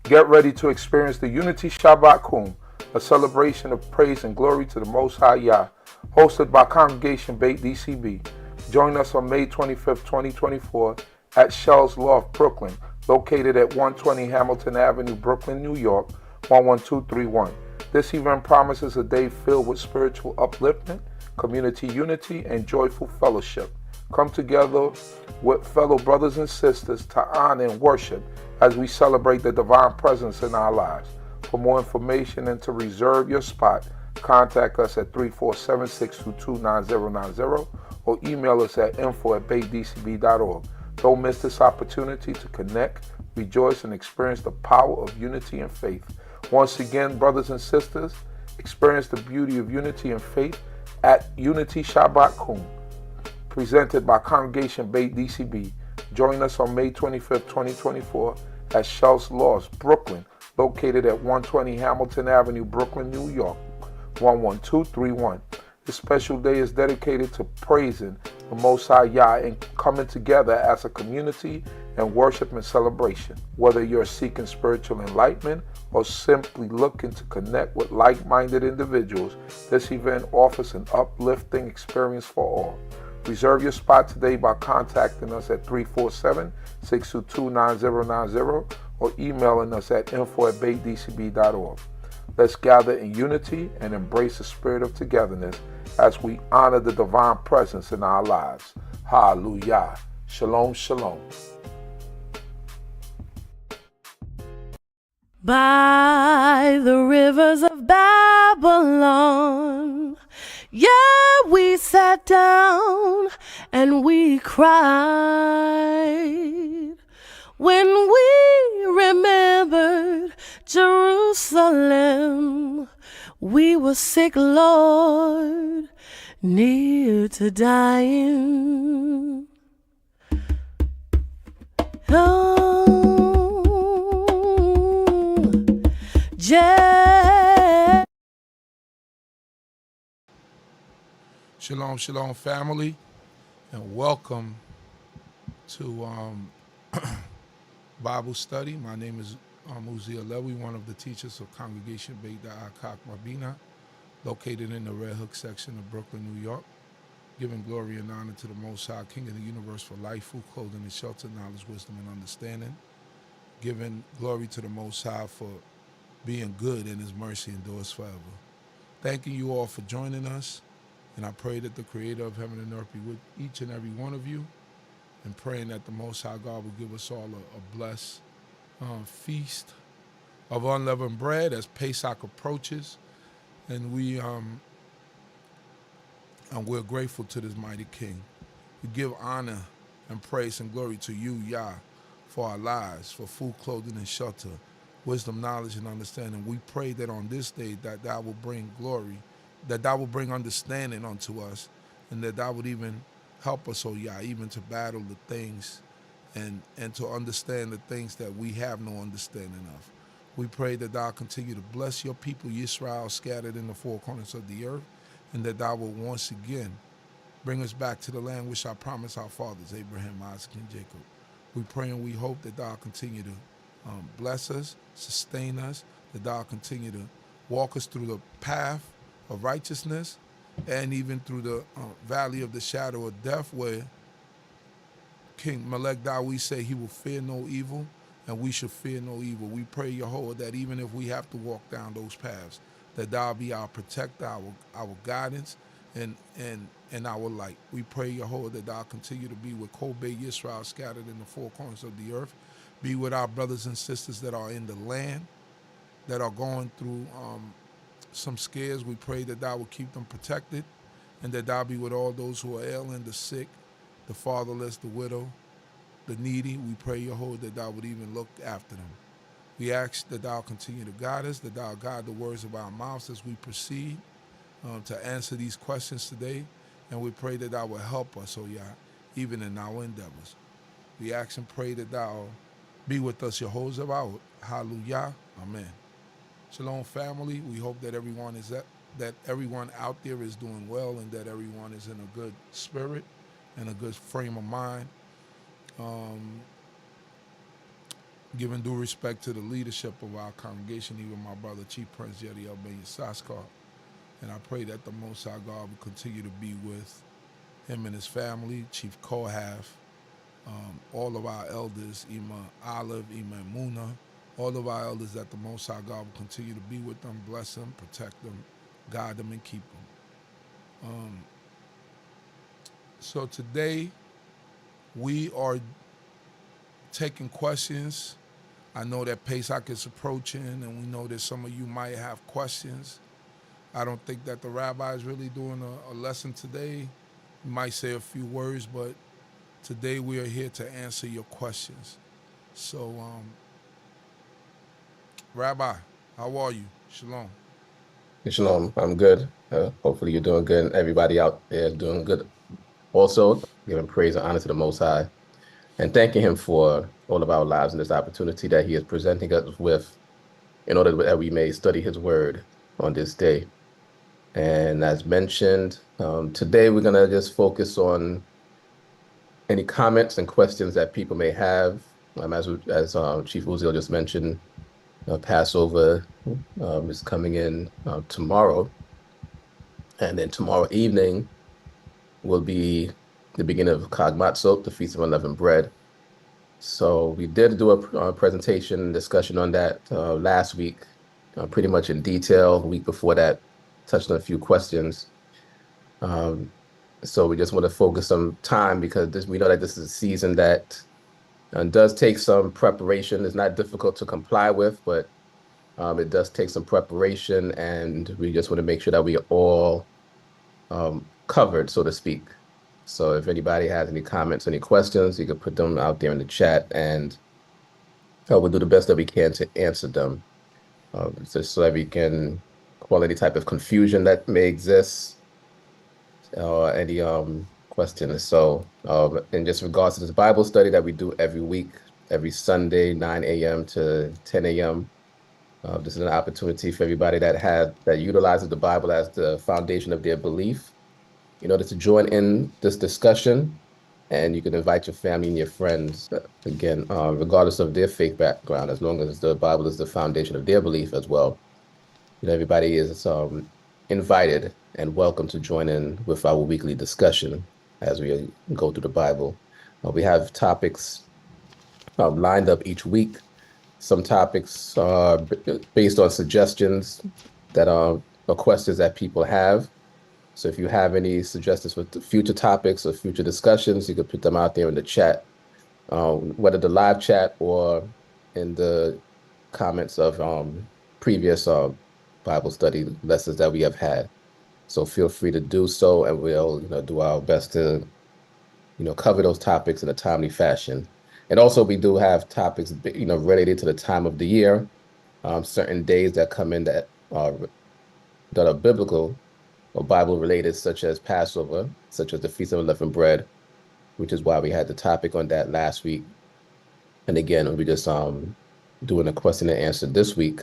Get ready to experience the Unity Shabbat, a celebration of praise and glory to the Most High Yah, hosted by Congregation D.C.B. Join us on May 25th, 2024 at Shell's Loft, Brooklyn, located at 120 Hamilton Avenue, Brooklyn, New York, 11231. This event promises a day filled with spiritual upliftment, community unity, and joyful fellowship. Come together with fellow brothers and sisters to honor and worship as we celebrate the divine presence in our lives. For more information and to reserve your spot, contact us at 347-622-9090 or email us at info@baydcb.org. Don't miss this opportunity to connect, rejoice, and experience the power of unity and faith. Once again, brothers and sisters, experience the beauty of unity and faith at Unity Shabbat, presented by Congregation D.C.B. Join us on May 25th, 2024 at Shell's Loft, Brooklyn, located at 120 Hamilton Avenue, Brooklyn, New York, 11231. This special day is dedicated to praising the Most High Yah and coming together as a community and worship and celebration. Whether you're seeking spiritual enlightenment or simply looking to connect with like-minded individuals, this event offers an uplifting experience for all. Reserve your spot today by contacting us at 347-622-9090 or emailing us at info@baydcb.org. Let's gather in unity and embrace the spirit of togetherness as we honor the divine presence in our lives. Hallelujah. Shalom, shalom. By the rivers of Babylon, yeah, we sat down and we cried when we remembered Jerusalem. We were sick, Lord, near to dying. Shalom, shalom, family, and welcome to Bible study. My name is Uziah Lewy, one of the teachers of Congregation CHOKMAH, located in the Red Hook section of Brooklyn, New York, giving glory and honor to the Most High, King of the universe, for life, food, clothing, and shelter, knowledge, wisdom, and understanding, giving glory to the Most High for being good and His mercy endures forever. Thanking you all for joining us. And I pray that the Creator of heaven and earth be with each and every one of you, and praying that the Most High God will give us all a blessed feast of unleavened bread as Pesach approaches. And we're grateful to this mighty King. We give honor and praise and glory to you, Yah, for our lives, for food, clothing, and shelter, wisdom, knowledge, and understanding. We pray that on this day that thou will bring glory, that thou will bring understanding unto us, and that thou would even help us, oh Yah, even to battle the things and to understand the things that we have no understanding of. We pray that thou continue to bless your people, Yisrael, scattered in the four corners of the earth, and that thou will once again bring us back to the land which I promised our fathers, Abraham, Isaac, and Jacob. We pray and we hope that thou continue to bless us, sustain us, that thou continue to walk us through the path of righteousness, and even through the valley of the shadow of death, where King Melech Dawi say he will fear no evil, and we should fear no evil. We pray, Yehovah, that even if we have to walk down those paths, that thou be our protector, our guidance, and our light. We pray, Yehovah, that thou continue to be with Kobe Yisrael scattered in the four corners of the earth. Be with our brothers and sisters that are in the land, that are going through some scares. We pray that thou will keep them protected, and that thou be with all those who are ailing, the sick, the fatherless, the widow, the needy. We pray, Yehovah, that thou would even look after them. We ask that thou continue to guide us, that thou guide the words of our mouths as we proceed to answer these questions today. And we pray that thou will help us, oh Yah, even in our endeavors. We ask and pray that thou be with us, Yehovah. Hallelujah. Amen. Shalom, family. We hope that everyone out there is doing well, and that everyone is in a good spirit and a good frame of mind. Giving due respect to the leadership of our congregation, even my brother, Chief Prince Yadiel Ben Saskar. And I pray that the Most High God will continue to be with him and his family, Chief Kohath, all of our elders, Ima Olive, Ima Muna, all of our elders, that the Most High God will continue to be with them, bless them, protect them, guide them, and keep them. So today, we are taking questions. I know that Pesach is approaching, and we know that some of you might have questions. I don't think that the rabbi is really doing a lesson today. He might say a few words, but today we are here to answer your questions. So, Rabbi, how are you? Shalom. Shalom, I'm good. Hopefully you're doing good, and everybody out there is doing good. Also, giving praise and honor to the Most High, and thanking Him for all of our lives and this opportunity that He is presenting us with in order that we may study His Word on this day. And as mentioned, today we're going to just focus on any comments and questions that people may have. As Chief Uziel just mentioned, Passover is coming in tomorrow. And then tomorrow evening will be the beginning of CHOKMAH, the Feast of Unleavened Bread. So we did do a presentation discussion on that last week, pretty much in detail. The week before that, touched on a few questions. So we just want to focus some time because we know that this is a season that does take some preparation. It's not difficult to comply with, but it does take some preparation, and we just want to make sure that we are all covered, so to speak. So if anybody has any comments, any questions, you can put them out there in the chat, and we'll do the best that we can to answer them, so that we can quell any type of confusion that may exist, or any questions. So in just regards to this Bible study that we do every week, every Sunday, 9 a.m. to 10 a.m., this is an opportunity for everybody that utilizes the Bible as the foundation of their belief in order to join in this discussion. And you can invite your family and your friends, again, regardless of their faith background, as long as the Bible is the foundation of their belief as well. Everybody is invited and welcome to join in with our weekly discussion as we go through the Bible. We have topics lined up each week. Some topics are based on suggestions that are questions that people have. So if you have any suggestions for future topics or future discussions, you can put them out there in the chat, whether the live chat or in the comments of previous Bible study lessons that we have had. So feel free to do so, and we'll do our best to cover those topics in a timely fashion. And also, we do have topics related to the time of the year, certain days that come in that are biblical or Bible related, such as Passover, such as the Feast of Unleavened Bread, which is why we had the topic on that last week. And again, we just doing a question and answer this week,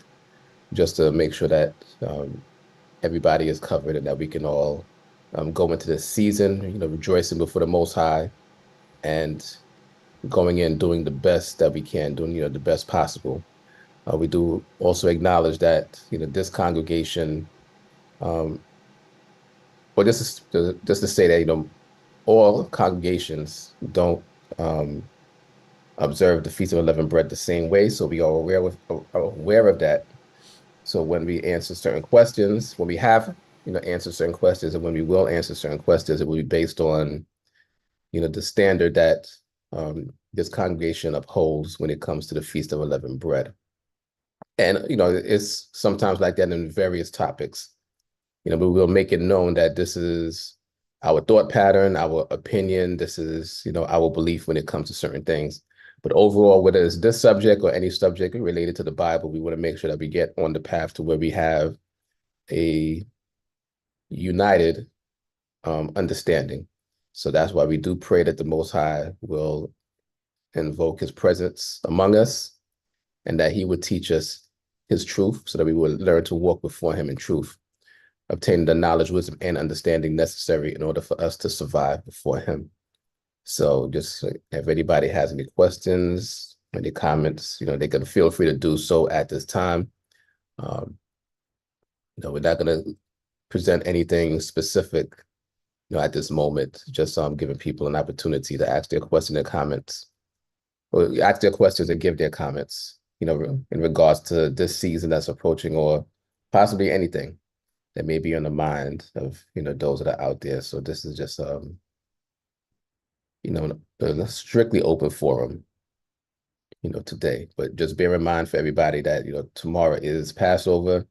just to make sure that everybody is covered and that we can all go into this season, rejoicing before the Most High, and going in doing the best that we can, doing the best possible. We do also acknowledge that this congregation, or just to say that all congregations don't observe the Feast of Unleavened Bread the same way, so we are aware of that. So when we answer certain questions, when we have answered certain questions, and when we will answer certain questions, it will be based on the standard that this congregation upholds when it comes to the Feast of Unleavened Bread. And it's sometimes like that in various topics. But we'll make it known that this is our thought pattern, our opinion, this is our belief when it comes to certain things. But overall, whether it's this subject or any subject related to the Bible, we want to make sure that we get on the path to where we have a united understanding. So that's why we do pray that the Most High will invoke His presence among us, and that He would teach us His truth, so that we will learn to walk before Him in truth, obtaining the knowledge, wisdom, and understanding necessary in order for us to survive before Him. So just if anybody has any questions, any comments, they can feel free to do so at this time. We're not going to present anything specific, at this moment, just giving people an opportunity to ask their question and comments, or ask their questions and give their comments, in regards to this season that's approaching, or possibly anything that may be on the mind of, those that are out there. So this is just, a strictly open forum, today. But just bear in mind for everybody that, tomorrow is Passover.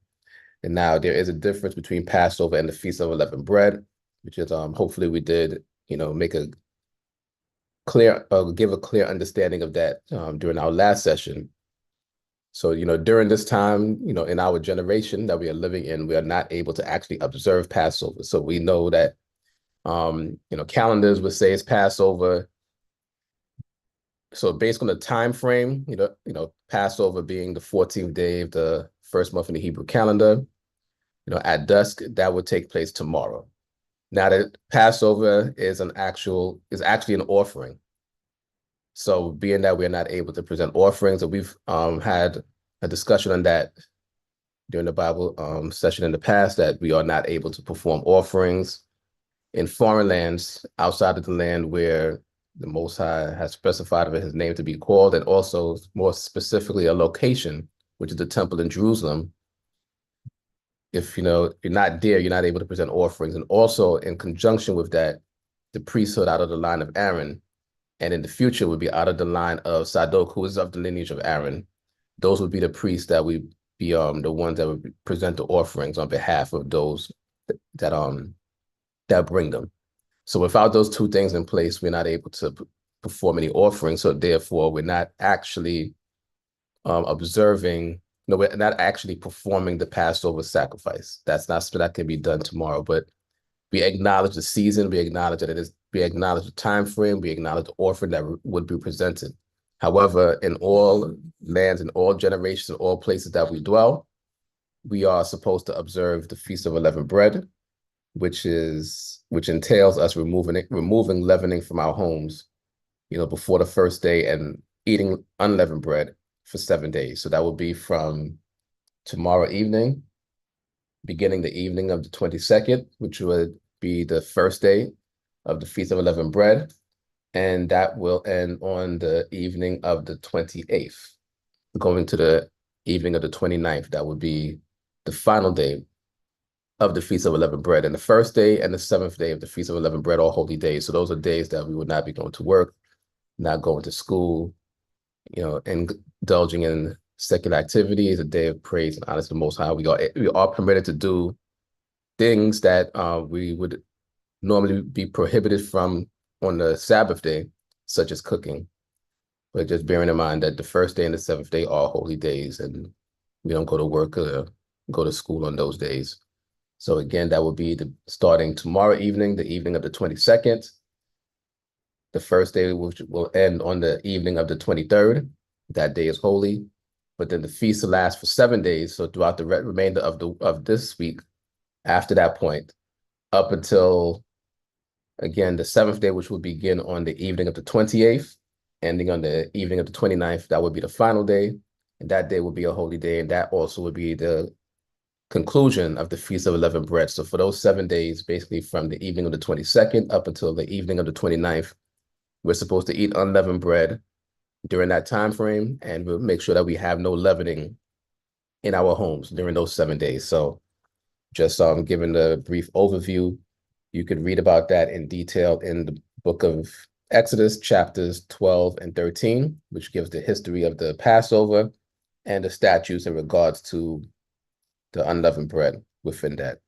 And now there is a difference between Passover and the Feast of Unleavened Bread, which is hopefully we did, make a clear, give a clear understanding of that during our last session. So, during this time, in our generation that we are living in, we are not able to actually observe Passover. So we know that, calendars would say it's Passover. So based on the time frame, Passover being the 14th day of the first month in the Hebrew calendar, at dusk, that would take place tomorrow. Now that Passover is actually an offering. So being that we're not able to present offerings, and we've had a discussion on that during the Bible session in the past, that we are not able to perform offerings in foreign lands outside of the land where the Most High has specified of his name to be called, and also more specifically a location, which is the temple in Jerusalem. If you're not there, you're not able to present offerings. And also in conjunction with that, the priesthood out of the line of Aaron, and in the future would be out of the line of Sadok, who is of the lineage of Aaron. Those would be the priests that would be the ones that would present the offerings on behalf of those that bring them. So without those two things in place, we're not able to perform any offerings. So therefore, we're not actually observing. We're not actually performing the Passover sacrifice. That can be done tomorrow. But we acknowledge the season. We acknowledge that we acknowledge the time frame. We acknowledge the offering that would be presented. However, in all lands, in all generations, in all places that we dwell, we are supposed to observe the Feast of Unleavened Bread, which entails us removing leavening from our homes, before the first day, and eating unleavened bread for 7 days. So that will be from tomorrow evening, beginning the evening of the 22nd, which would be the first day of the Feast of Unleavened Bread. And that will end on the evening of the 28th, going to the evening of the 29th. That would be the final day of the Feast of Unleavened Bread. And the first day and the 7th day of the Feast of Unleavened Bread are holy days. So those are days that we would not be going to work, not going to school, indulging in secular activities, a day of praise and honor to the Most High. We are permitted to do things that we would normally be prohibited from on the Sabbath day, such as cooking. But just bearing in mind that the first day and the 7th day are holy days, and we don't go to work or go to school on those days. So again, that will be starting tomorrow evening, the evening of the 22nd. The first day, which will end on the evening of the 23rd. That day is holy. But then the feast will last for 7 days. So throughout the remainder of this week, after that point, up until, again, the 7th day, which will begin on the evening of the 28th, ending on the evening of the 29th, that would be the final day. And that day will be a holy day. And that also would be the conclusion of the Feast of Unleavened Bread. So for those 7 days, basically from the evening of the 22nd up until the evening of the 29th, we're supposed to eat unleavened bread during that time frame, and we'll make sure that we have no leavening in our homes during those 7 days. So just giving the brief overview, you could read about that in detail in the book of Exodus, chapters 12 and 13, which gives the history of the Passover and the statutes in regards to the unleavened bread within that.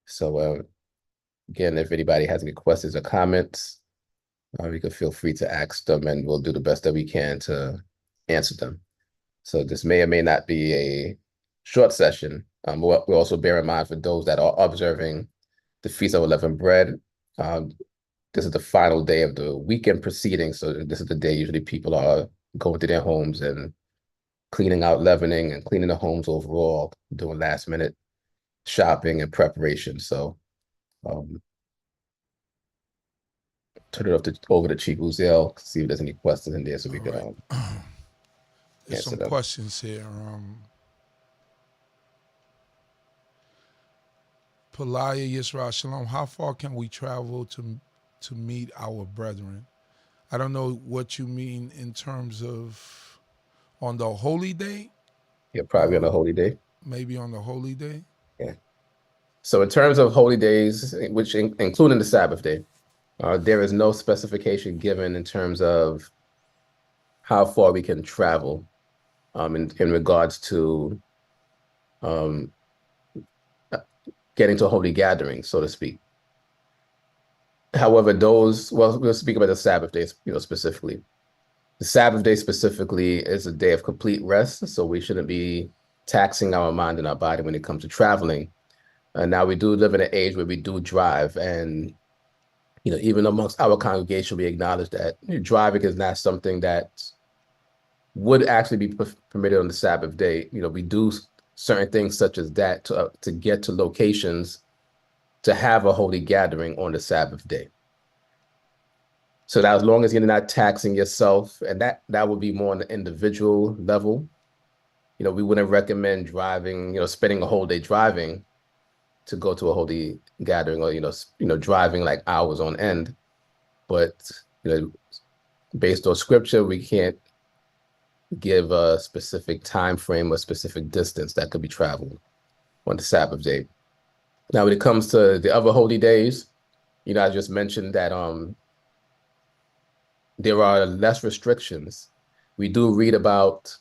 So again, if anybody has any questions or comments, you can feel free to ask them, and we'll do the best that we can to answer them. So this may or may not be a short session. We'll also bear in mind for those that are observing the Feast of Unleavened Bread, this is the final day of the weekend proceeding. So this is the day usually people are going to their homes and cleaning out leavening and cleaning the homes overall, doing last minute shopping and preparation. So turn it over to Chief Uziel, see if there's any questions in there so we can There's answer some them. questions here. Pelaya Yisrael Shalom. How far can we travel to meet our brethren? I don't know what you mean in terms of on the holy day. You're probably on a holy day. Maybe on the holy day. Yeah. So in terms of holy days, which including the Sabbath day, there is no specification given in terms of how far we can travel in regards to getting to a holy gathering, so to speak. However, we'll speak about the Sabbath days, specifically. The Sabbath day specifically is a day of complete rest, so we shouldn't be taxing our mind and our body when it comes to traveling. Now, we do live in an age where we do drive, and even amongst our congregation, we acknowledge that driving is not something that would actually be permitted on the Sabbath day. We do certain things such as that to get to locations to have a holy gathering on the Sabbath day. So that as long as you're not taxing yourself, and that would be more on the individual level, we wouldn't recommend driving, spending a whole day driving to go to a holy gathering, or driving like hours on end. But based on scripture, we can't give a specific time frame or specific distance that could be traveled on the Sabbath day. Now, when it comes to the other holy days, I just mentioned that there are less restrictions. We do read about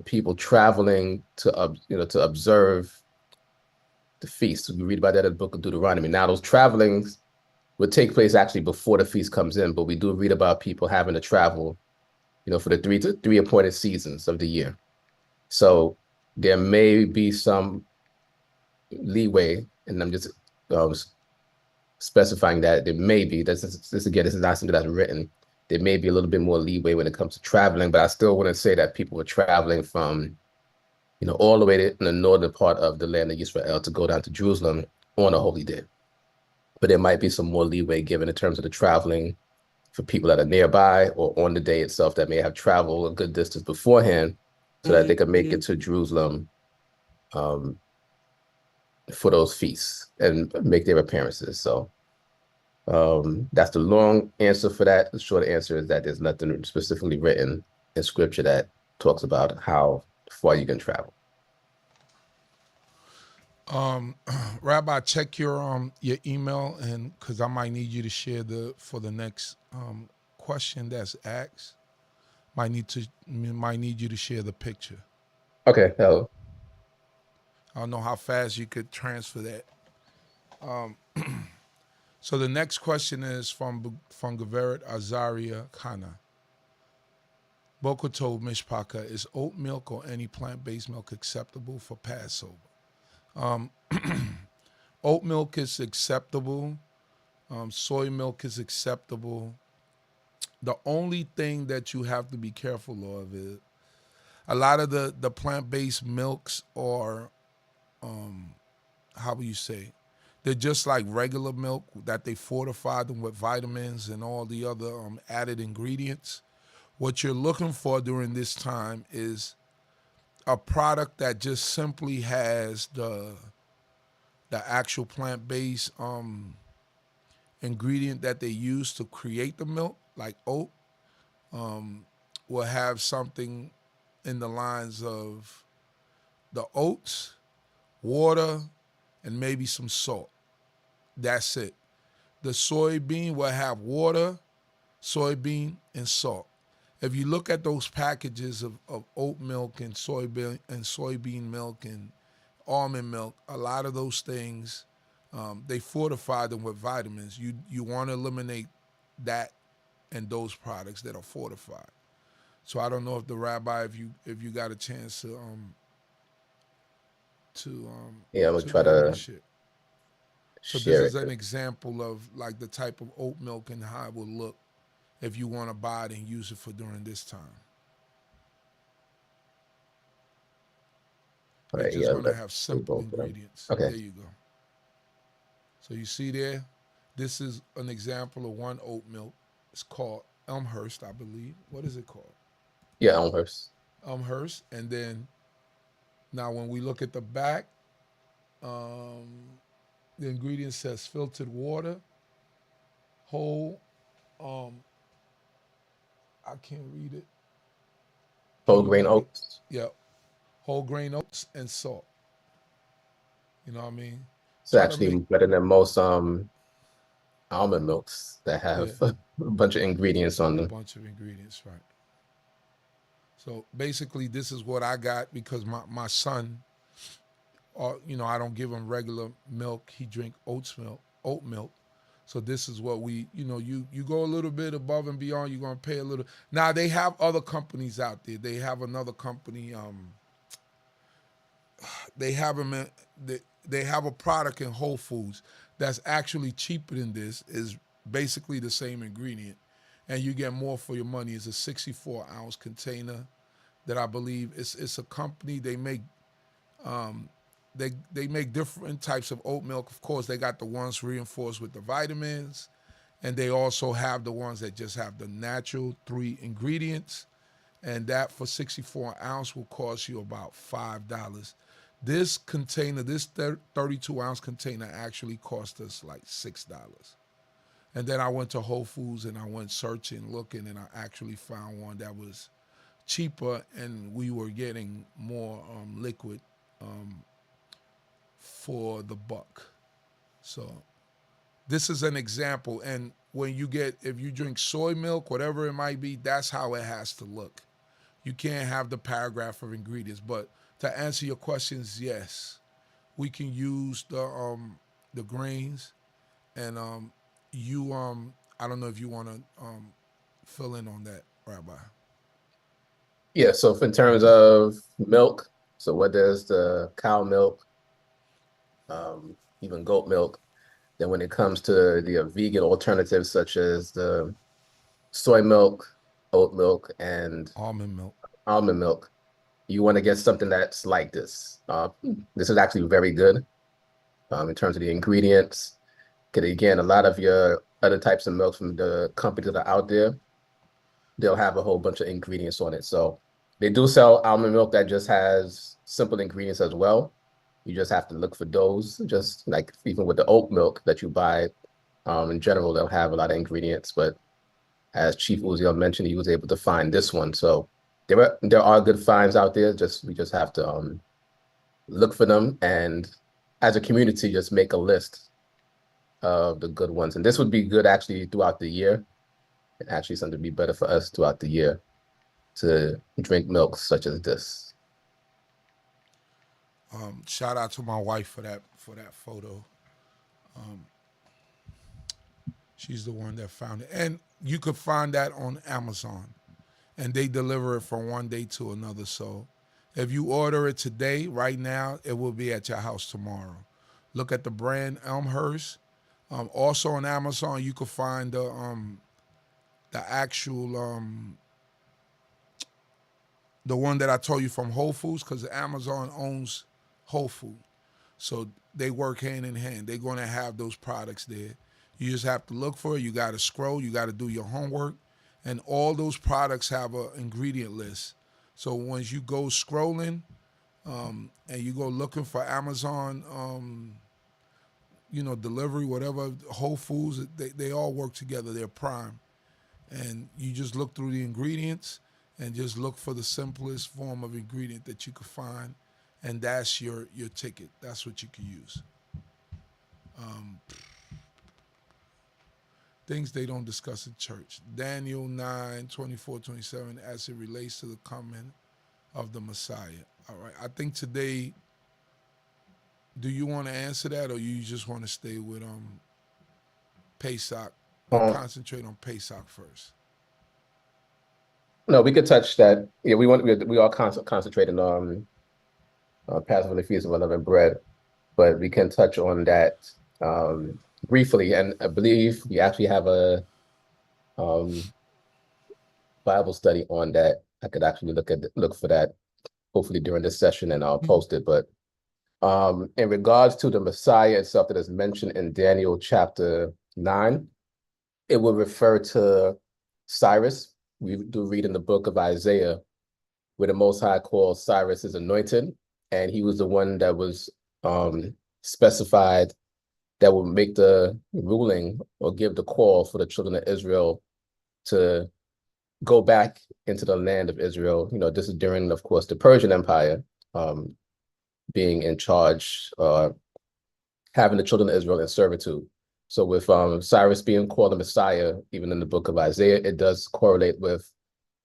people traveling to observe the feast. We read about that in the book of Deuteronomy. Now, those travelings would take place actually before the feast comes in, but we do read about people having to travel, for the three appointed seasons of the year. So there may be some leeway, and I'm just specifying that there may be. This is not something that's written. There may be a little bit more leeway when it comes to traveling, but I still wouldn't say that people were traveling from, all the way to the northern part of the land of Yisrael to go down to Jerusalem on a holy day. But there might be some more leeway given in terms of the traveling for people that are nearby or on the day itself that may have traveled a good distance beforehand so that they could make it to Jerusalem for those feasts and make their appearances. So that's the long answer for that. The short answer is that there's nothing specifically written in scripture that talks about how far you can travel. Rabbi, check your email, and because I might need you to share for the next question that's asked. Might need you to share the picture. Okay. Hello. I don't know how fast you could transfer that. So the next question is from Gaveret Azaria Khanna. Bokoto Mishpaka, is oat milk or any plant-based milk acceptable for Passover? Oat milk is acceptable. Soy milk is acceptable. The only thing that you have to be careful of is a lot of the plant-based milks are, how would you say, they're just like regular milk that they fortify them with vitamins and all the other added ingredients. What you're looking for during this time is a product that just simply has the actual plant-based ingredient that they use to create the milk, like oat, will have something in the lines of the oats, water, and maybe some salt. That's it. The soybean will have water, soybean, and salt. If you look at those packages of oat milk and soybean milk and almond milk, a lot of those things, they fortify them with vitamins. You want to eliminate that and those products that are fortified. So I don't know if the rabbi, if you got a chance to Yeah, I'm gonna try go over to the shit. So this share is it. an example of like the type of oat milk and how it will look if you want to buy it and use it for during this time. All It's right, just yeah, going to have let's do simple both of them. ingredients. Okay. There you go. So you see there, this is an example of one oat milk. It's called Elmhurst, I believe. What is it called? Yeah, Elmhurst. Elmhurst. And then now when we look at the back, the ingredient says filtered water, whole, I can't read it. Whole grain oats. Yeah, whole grain oats and salt. You know what I mean? It's actually better than most almond milks that have a bunch of ingredients on them. A bunch of ingredients, right. So basically this is what I got because my son, you know, I don't give him regular milk. He drink oat milk. So this is what we, you know, you go a little bit above and beyond, you're going to pay a little. Now they have other companies out there. They have another company, they have them they have a product in Whole Foods that's actually cheaper than this, is basically the same ingredient, and you get more for your money. It's a 64-ounce container that I believe it's a company. They make they make different types of oat milk. Of course, they got the ones reinforced with the vitamins, and they also have the ones that just have the natural 3 ingredients, and that for 64 ounce will cost you about $5. This container, this 32-ounce container actually cost us like $6. And then I went to Whole Foods and I went searching, looking, and I actually found one that was cheaper, and we were getting more liquid for the buck. So this is an example. And when you get, if you drink soy milk, whatever it might be, that's how it has to look. You can't have the paragraph of ingredients. But to answer your questions, yes, we can use the grains, and I don't know if you want to fill in on that, Rabbi. Yeah, so in terms of milk, so whether it's the cow milk, even goat milk, then when it comes to the vegan alternatives such as the soy milk, oat milk, and almond milk, you want to get something that's like this. This is actually very good in terms of the ingredients. Because again, a lot of your other types of milk from the companies that are out there, they'll have a whole bunch of ingredients on it. So they do sell almond milk that just has simple ingredients as well. You just have to look for those, just like even with the oat milk that you buy. In general, they'll have a lot of ingredients, but as Chief Uziel mentioned, he was able to find this one. So there are good finds out there. We just have to look for them, and as a community, just make a list of the good ones. And this would be good actually throughout the year. And actually something to be better for us throughout the year to drink milk such as this. Shout out to my wife for that photo. She's the one that found it. And you could find that on Amazon, and they deliver it from one day to another. So if you order it today, right now, it will be at your house tomorrow. Look at the brand Elmhurst. Also on Amazon, you could find the actual the one that I told you from Whole Foods, because Amazon owns Whole Food. So they work hand in hand. They're going to have those products there. You just have to look for it. You got to scroll. You got to do your homework. And all those products have an ingredient list. So once you go scrolling and you go looking for Amazon, delivery, whatever, Whole Foods, they all work together. They're Prime. And you just look through the ingredients and just look for the simplest form of ingredient that you could find. And that's your ticket. That's what you can use. Things they don't discuss in church. Daniel 9:24-27, as it relates to the coming of the Messiah. All right. I think today, do you want to answer that, or you just want to stay with Pesach? Concentrate on Pesach first. No, we could touch that. Yeah, we are concentrating on Passover, the Feast of Unleavened Bread, but we can touch on that briefly. And I believe we actually have a Bible study on that. I could actually look for that, hopefully during this session, and I'll post it. But in regards to the Messiah itself that is mentioned in Daniel chapter 9, it will refer to Cyrus. We do read in the book of Isaiah where the Most High called Cyrus his anointed, and he was the one that was specified that would make the ruling or give the call for the children of Israel to go back into the land of Israel. You know, this is during, of course, the Persian Empire being in charge, having the children of Israel in servitude. So with Cyrus being called the Messiah, even in the book of Isaiah, it does correlate with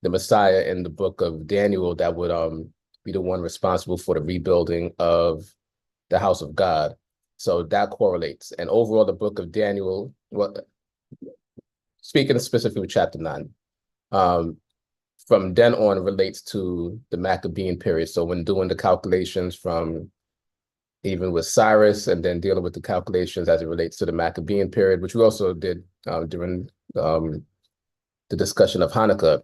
the Messiah in the book of Daniel that would be the one responsible for the rebuilding of the house of God. So that correlates. And overall, the book of Daniel, well, speaking specifically with chapter 9, from then on relates to the Maccabean period. So when doing the calculations from even with Cyrus and then dealing with the calculations as it relates to the Maccabean period, which we also did during the discussion of Hanukkah,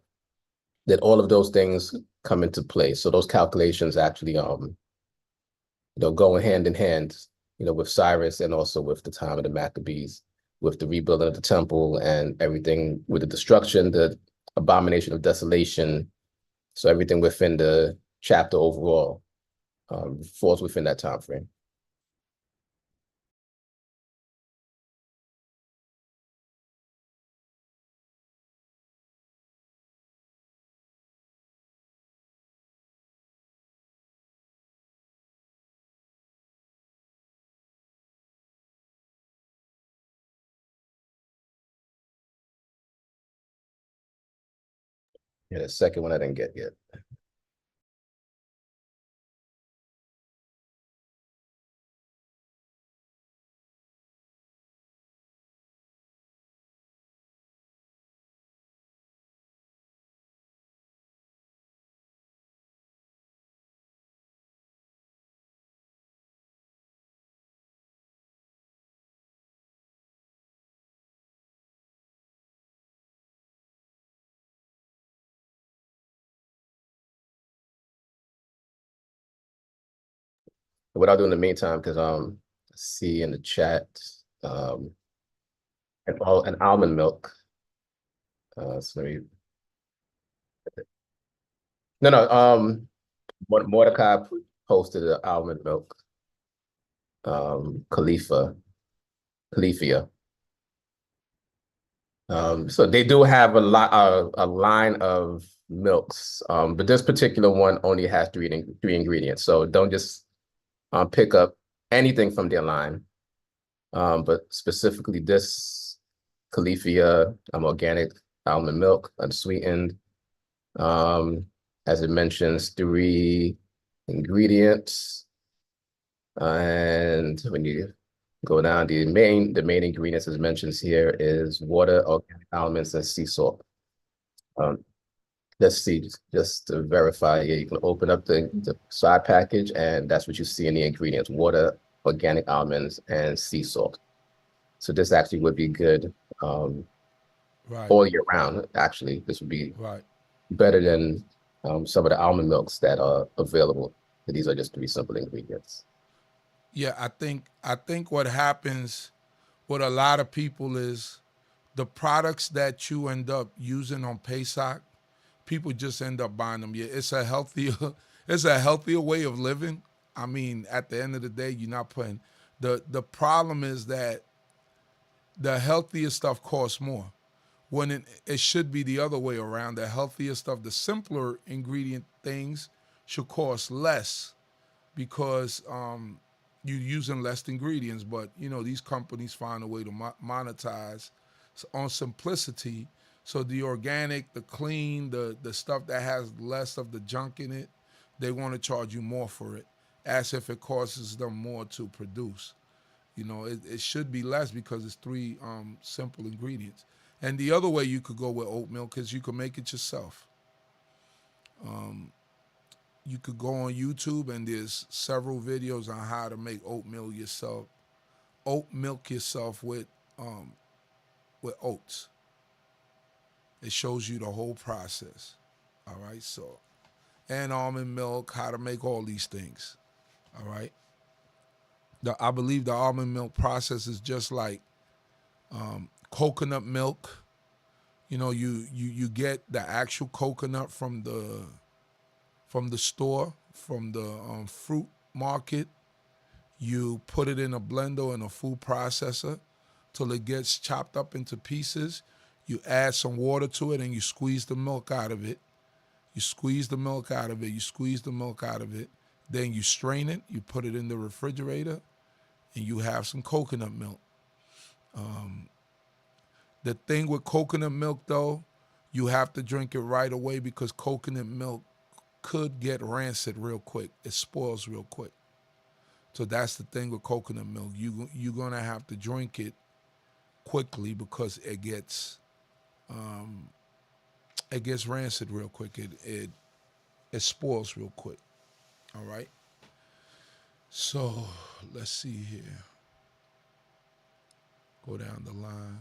that all of those things come into play. So those calculations actually, going hand in hand, with Cyrus and also with the time of the Maccabees, with the rebuilding of the temple and everything with the destruction, the abomination of desolation. So everything within the chapter overall falls within that time frame. Yeah, the second one I didn't get yet. What I'll do in the meantime, because see in the chat, and almond milk. So let me. No. Mordecai posted the almond milk. Califia. So they do have a line of milks, but this particular one only has three ingredients. So don't just pick up anything from their line, but specifically this Califia organic almond milk, unsweetened. As it mentions, 3 ingredients, and when you go down, the main ingredients as mentioned here is water, organic almonds, and sea salt. Let's see, just to verify here, you can open up the side package, and that's what you see in the ingredients: water, organic almonds, and sea salt. So this actually would be good Right. all year round. Actually, this would be Right. better than some of the almond milks that are available. These are just 3 simple ingredients. Yeah, I think what happens with a lot of people is the products that you end up using on Pesach, people just end up buying them. Yeah, it's a healthier way of living. I mean, at the end of the day, you're not putting the problem is that the healthier stuff costs more. When it should be the other way around. The healthier stuff, the simpler ingredient things should cost less because you're using less ingredients. But, these companies find a way to monetize on simplicity. So the organic, the clean, the stuff that has less of the junk in it, they want to charge you more for it, as if it costs them more to produce. It should be less because it's 3 simple ingredients. And the other way you could go with oat milk is you could make it yourself. You could go on YouTube and there's several videos on how to make oat milk yourself with oats. It shows you the whole process. All right, so and almond milk, how to make all these things. All right. I believe the almond milk process is just like coconut milk. You get the actual coconut from the from the store, from the fruit market. You put it in a blender or in a food processor till it gets chopped up into pieces. You add some water to it and you squeeze the milk out of it. You squeeze the milk out of it. You squeeze the milk out of it. Then you strain it. You put it in the refrigerator and you have some coconut milk. The thing with coconut milk, though, you have to drink it right away because coconut milk could get rancid real quick. It spoils real quick. So that's the thing with coconut milk. You're going to have to drink it quickly because it gets rancid real quick. It spoils real quick. All right. So let's see here. Go down the line.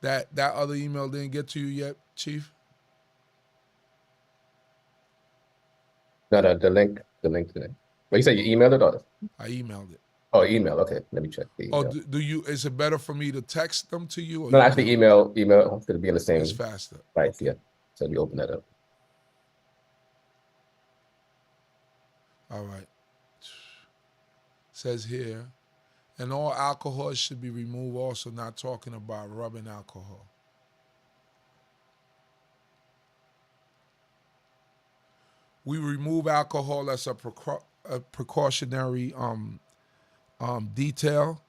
That other email didn't get to you yet, Chief? No, the link today. Well, you said you emailed it or? I emailed it. Oh, email. Okay, let me check the email. Oh, do you? Is it better for me to text them to you? Or No, actually, email. It's going to be in the same. It's faster. Right. Okay. Yeah. So let me open that up. All right. Says here, and all alcohol should be removed. Also, not talking about rubbing alcohol. We remove alcohol as a precautionary detail.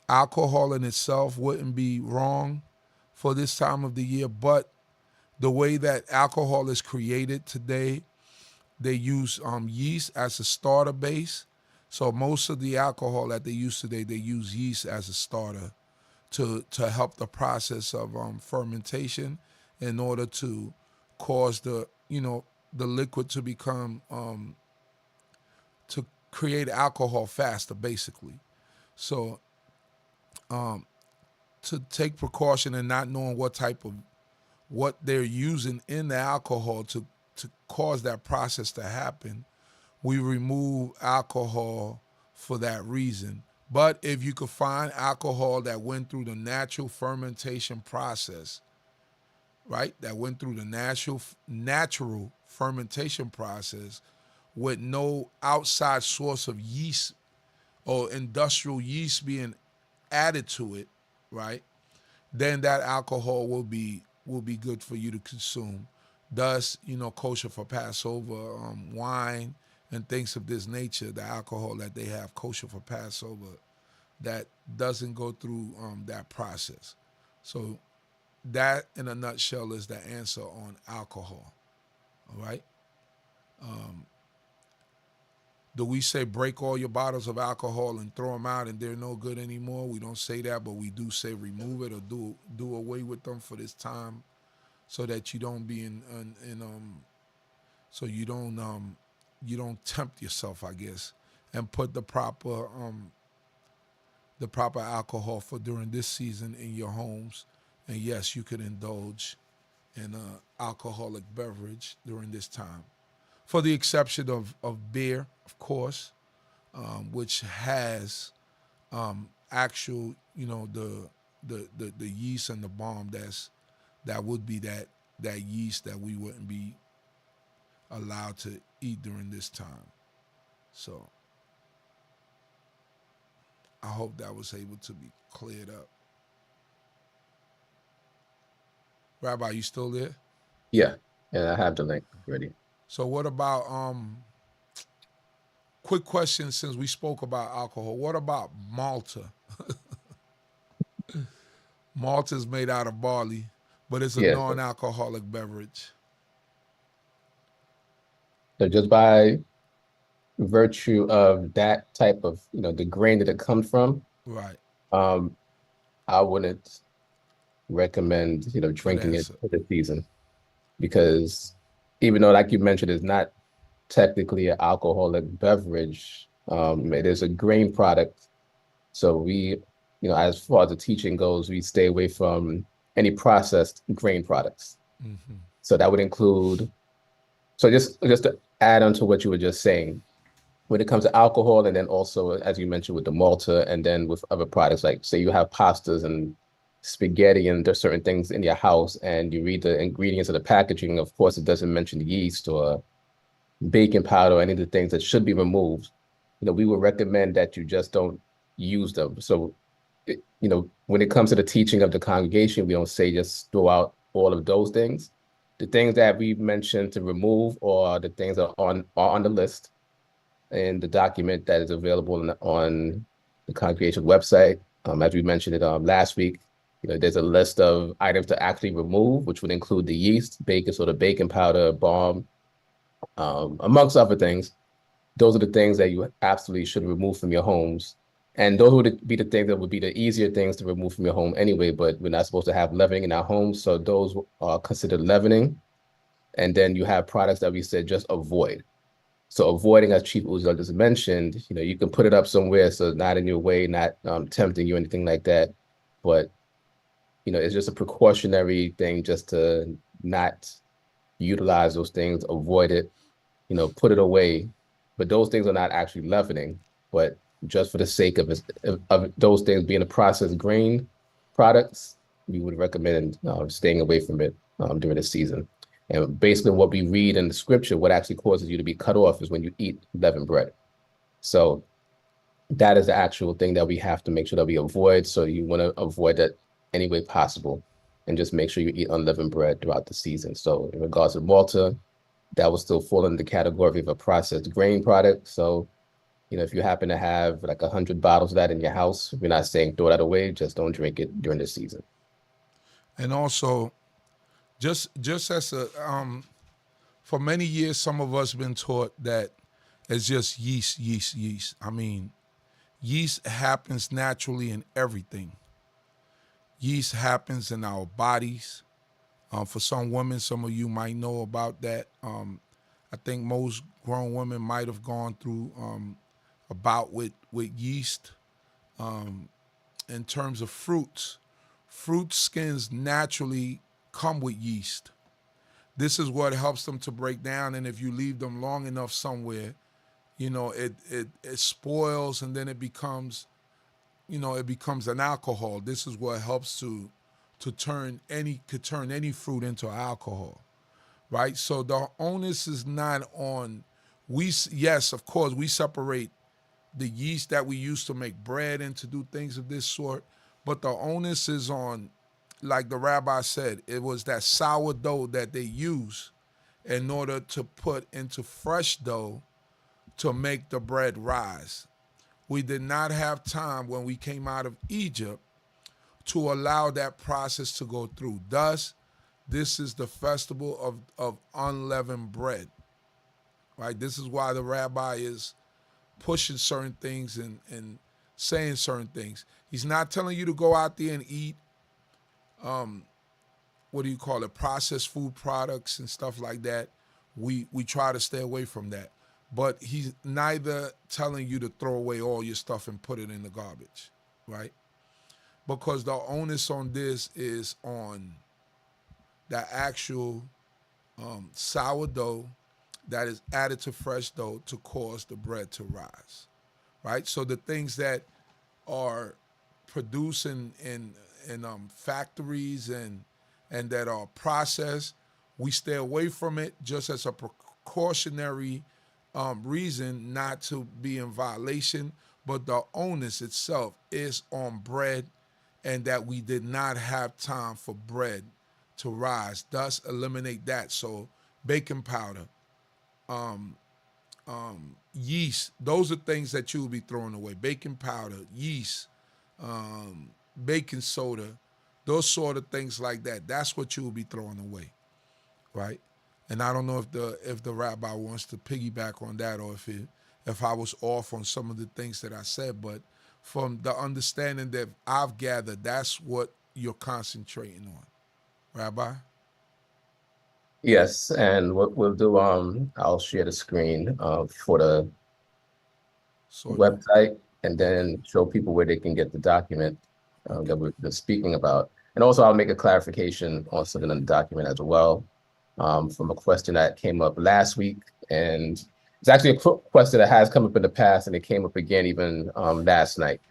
Alcohol in itself wouldn't be wrong for this time of the year, but the way that alcohol is created today, they use yeast as a starter base. So most of the alcohol that they use today, they use yeast as a starter to help the process of fermentation in order to cause the liquid to become to create alcohol faster, basically. So to take precaution and not knowing what they're using in the alcohol to cause that process to happen, we remove alcohol for that reason. But if you could find alcohol that went through the natural fermentation process, right, that went through the natural fermentation process with no outside source of yeast or industrial yeast being added to it, right, then that alcohol will be good for you to consume. Thus, kosher for Passover, wine and things of this nature, the alcohol that they have kosher for Passover, that doesn't go through that process. So that, in a nutshell, is the answer on alcohol. All right? Do we say break all your bottles of alcohol and throw them out and they're no good anymore? We don't say that, but we do say remove it or do away with them for this time, so that you don't be so you don't tempt yourself, I guess, and put the proper alcohol for during this season in your homes. And yes, you could indulge in an alcoholic beverage during this time, for the exception of beer, of course, which has actual, the yeast and the balm that would be that yeast that we wouldn't be allowed to eat during this time. So I hope that was able to be cleared up. Rabbi, you still there? Yeah, I have the link ready. So what about quick question, since we spoke about alcohol, what about Malta? Malta is made out of barley, but it's a non-alcoholic beverage. So just by virtue of that type of, the grain that it comes from, right? I wouldn't recommend, drinking it for the season, because even though, like you mentioned, it's not technically an alcoholic beverage, it is a grain product. So we, as far as the teaching goes, we stay away from any processed grain products. Mm-hmm. So that would include, so just to add on to what you were just saying, when it comes to alcohol, and then also, as you mentioned, with the Malta, and then with other products, like say you have pastas and spaghetti and there's certain things in your house and you read the ingredients of the packaging, of course, it doesn't mention yeast or baking powder or any of the things that should be removed. We would recommend that you just don't use them. So, when it comes to the teaching of the congregation, we don't say just throw out all of those things. The things that we mentioned to remove or the things that are on the list in the document that is available on the congregation website. As we mentioned it last week, there's a list of items to actually remove, which would include the yeast, baking soda, baking powder, balm, amongst other things. Those are the things that you absolutely should remove from your homes. And those would be the things that would be the easier things to remove from your home anyway, but we're not supposed to have leavening in our homes. So those are considered leavening. And then you have products that we said just avoid. So avoiding, as Chief Uzzah just mentioned, you can put it up somewhere so it's not in your way, not tempting you, anything like that. But, it's just a precautionary thing just to not utilize those things, avoid it, put it away. But those things are not actually leavening, but just for the sake of those things being a processed grain products, we would recommend staying away from it during the season. And basically what we read in the scripture, what actually causes you to be cut off is when you eat leavened bread. So that is the actual thing that we have to make sure that we avoid. So you want to avoid that any way possible and just make sure you eat unleavened bread throughout the season. So in regards to Malta, that will still fall in the category of a processed grain product. So, if you happen to have like 100 bottles of that in your house, we're not saying throw that away, just don't drink it during the season. And also, just as a for many years, some of us been taught that it's just yeast. I mean, yeast happens naturally in everything. Yeast happens in our bodies. For some women, some of you might know about that. I think most grown women might have gone through a bout with yeast. In terms of fruits, fruit skins naturally come with yeast. This is what helps them to break down, and if you leave them long enough somewhere, it spoils, and then it becomes an alcohol. This is what helps to turn any fruit into alcohol, right? So the onus is not on yes, of course, we separate the yeast that we use to make bread and to do things of this sort, but the onus is on, like the rabbi said, it was that sourdough that they use in order to put into fresh dough to make the bread rise. We did not have time when we came out of Egypt to allow that process to go through. Thus, this is the festival of unleavened bread, right? This is why the rabbi is pushing certain things and saying certain things. He's not telling you to go out there and eat, processed food products and stuff like that. We try to stay away from that. But he's neither telling you to throw away all your stuff and put it in the garbage, right? Because the onus on this is on the actual sourdough that is added to fresh dough to cause the bread to rise, right? So the things that are produced in factories and that are processed, we stay away from it just as a precautionary reason not to be in violation. But the onus itself is on bread, and that we did not have time for bread to rise. Thus, eliminate that. So baking powder, yeast, those are things that you will be throwing away. Baking powder, yeast, baking soda, those sort of things like that. That's what you will be throwing away, right? And I don't know if the rabbi wants to piggyback on that, or if I was off on some of the things that I said, but from the understanding that I've gathered, that's what you're concentrating on, Rabbi? Yes, and what we'll do, I'll share the screen for the website, and then show people where they can get the document that we're speaking about. And also I'll make a clarification on something in the document as well, from a question that came up last week. And it's actually a question that has come up in the past, and it came up again even last night.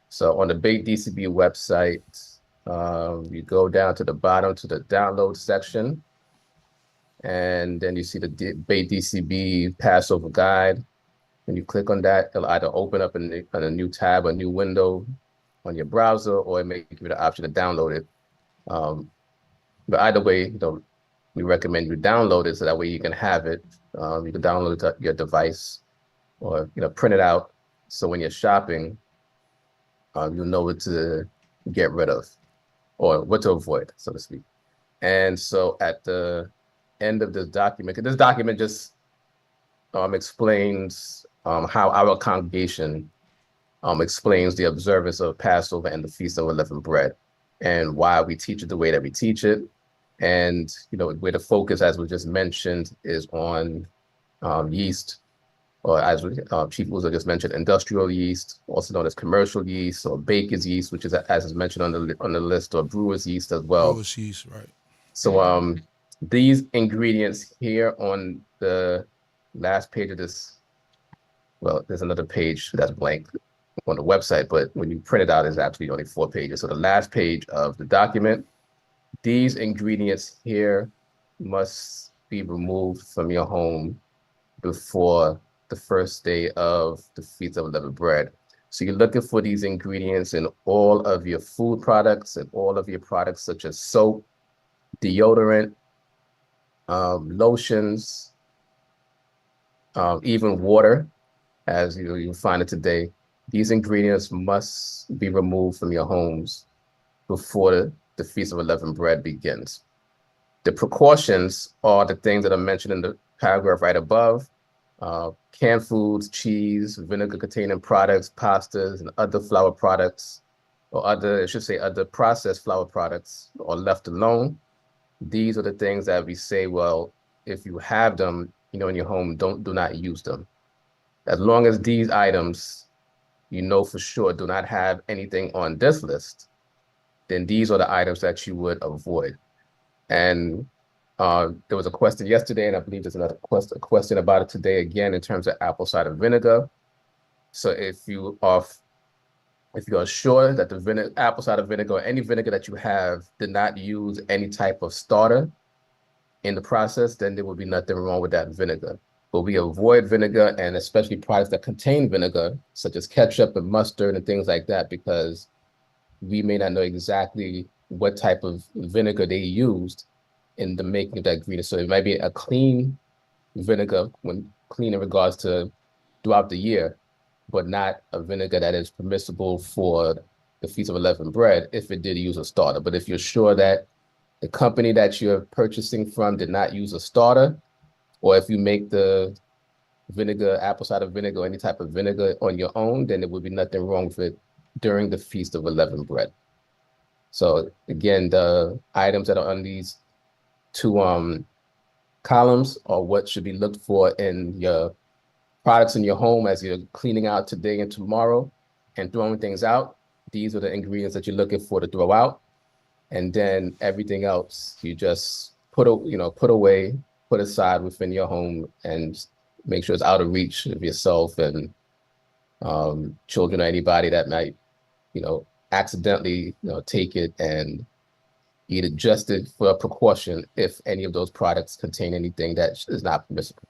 So on the big D.C.B. website, You go down to the bottom to the download section, and then you see the D.C.B Passover guide. When you click on that, it'll either open up in a new tab, a new window on your browser, or it may give you the option to download it. But either way, we recommend you download it so that way you can have it. You can download it to your device or print it out. So when you're shopping, you'll know what to get rid of or what to avoid, so to speak. And so at the end of this document just explains how our congregation explains the observance of Passover and the Feast of Unleavened Bread, and why we teach it the way that we teach it. And where the focus, as we just mentioned, is on yeast, or as Chief Uzo just mentioned, industrial yeast, also known as commercial yeast, or baker's yeast, which is, as is mentioned on the list, or brewer's yeast as well. Brewer's yeast, right. So these ingredients here on the last page of this, well, there's another page that's blank on the website, but when you print it out, it's actually only 4 pages. So the last page of the document, these ingredients here must be removed from your home before the first day of the Feast of Unleavened Bread. So you're looking for these ingredients in all of your food products and all of your products such as soap, deodorant, lotions, even water, as you'll find it today. These ingredients must be removed from your homes before the Feast of Unleavened Bread begins. The precautions are the things that are mentioned in the paragraph right above. Canned foods, cheese, vinegar-containing products, pastas, and other flour products, or other processed flour products, are left alone. These are the things that we say, well, if you have them, in your home, do not use them. As long as these items, for sure, do not have anything on this list, then these are the items that you would avoid. And there was a question yesterday, and I believe there's another question about it today again in terms of apple cider vinegar. So if you are sure that the apple cider vinegar or any vinegar that you have did not use any type of starter in the process, then there would be nothing wrong with that vinegar. But we avoid vinegar, and especially products that contain vinegar, such as ketchup and mustard and things like that, because we may not know exactly what type of vinegar they used in the making of that ingredient. So it might be a clean vinegar, when clean in regards to throughout the year, but not a vinegar that is permissible for the Feast of Unleavened Bread if it did use a starter. But if you're sure that the company that you're purchasing from did not use a starter, or if you make the vinegar, apple cider vinegar, or any type of vinegar on your own, then there would be nothing wrong with it during the Feast of Unleavened Bread. So again, the items that are on these 2 columns are what should be looked for in your products in your home as you're cleaning out today and tomorrow and throwing things out. These are the ingredients that you're looking for to throw out. And then everything else you just put away, put aside within your home, and make sure it's out of reach of yourself and children or anybody that might, accidentally, take it and eat it, just for a precaution if any of those products contain anything that is not permissible.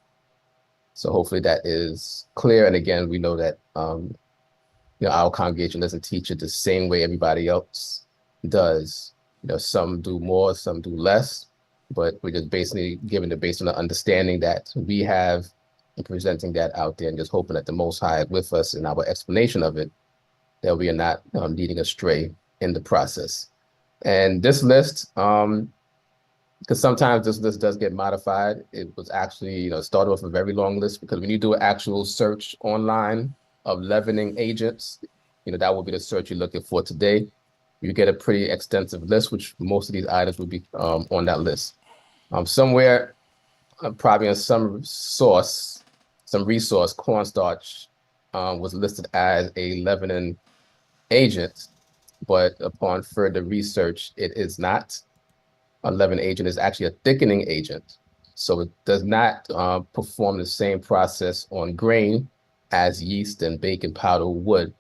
So hopefully that is clear. And again, we know that our congregation doesn't teach it the same way everybody else does. Some do more, some do less, but we're just basically giving it based on the understanding that we have and presenting that out there, and just hoping that the Most High with us in our explanation of it, that we are not leading astray in the process. And this list, because sometimes this list does get modified. It was actually, started off a very long list, because when you do an actual search online of leavening agents, that will be the search you're looking for today. You get a pretty extensive list, which most of these items would be on that list. Somewhere, probably in some resource, cornstarch was listed as a leavening agent, but upon further research, it is not. A leavening agent is actually a thickening agent. So it does not perform the same process on grain as yeast and baking powder would.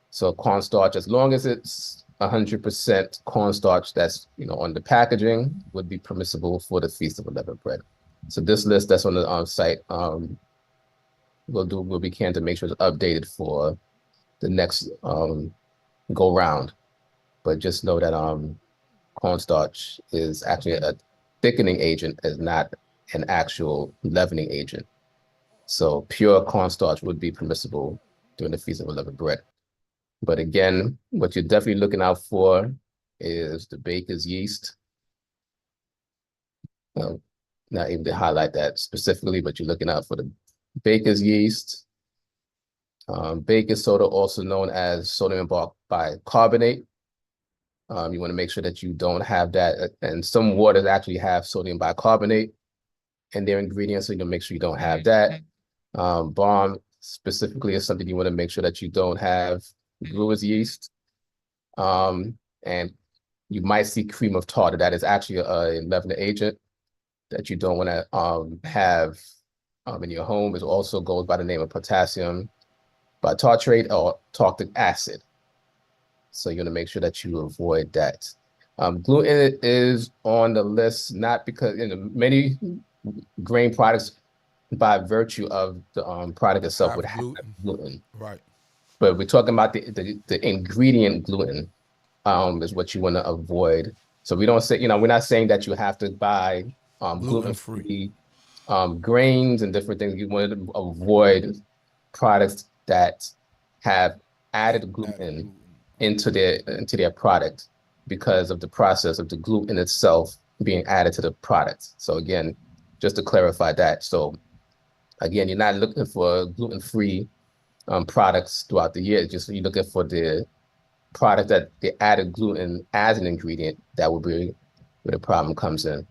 So cornstarch, as long as it's 100% cornstarch that's on the packaging would be permissible for the Feast of Unleavened Bread. So this list that's on the site, we'll be can to make sure it's updated for the next go round. But just know that cornstarch is actually a thickening agent, is not an actual leavening agent. So pure cornstarch would be permissible during the Feast of Unleavened Bread. But again, what you're definitely looking out for is the baker's yeast. Not able to highlight that specifically, but you're looking out for the baker's yeast. Baking soda, also known as sodium bicarbonate. You want to make sure that you don't have that. And some waters actually have sodium bicarbonate in their ingredients, so you make sure you don't have that. Balm specifically is something you want to make sure that you don't have brewer's yeast. And you might see cream of tartar. That is actually a leavening agent that you don't want to have in your home. It also goes by the name of potassium bitartrate or tartaric acid. So you want to make sure that you avoid that. Gluten is on the list, not because many grain products, by virtue of the product itself, would have gluten. Right. But we're talking about the ingredient gluten is what you want to avoid. So we don't say, we're not saying that you have to buy gluten-free grains and different things. You want to avoid products that have added gluten into their product because of the process of the gluten itself being added to the product. So again, just to clarify that. So again, you're not looking for gluten-free products throughout the year. Just you're looking for the product that they added gluten as an ingredient. That will be where the problem comes in.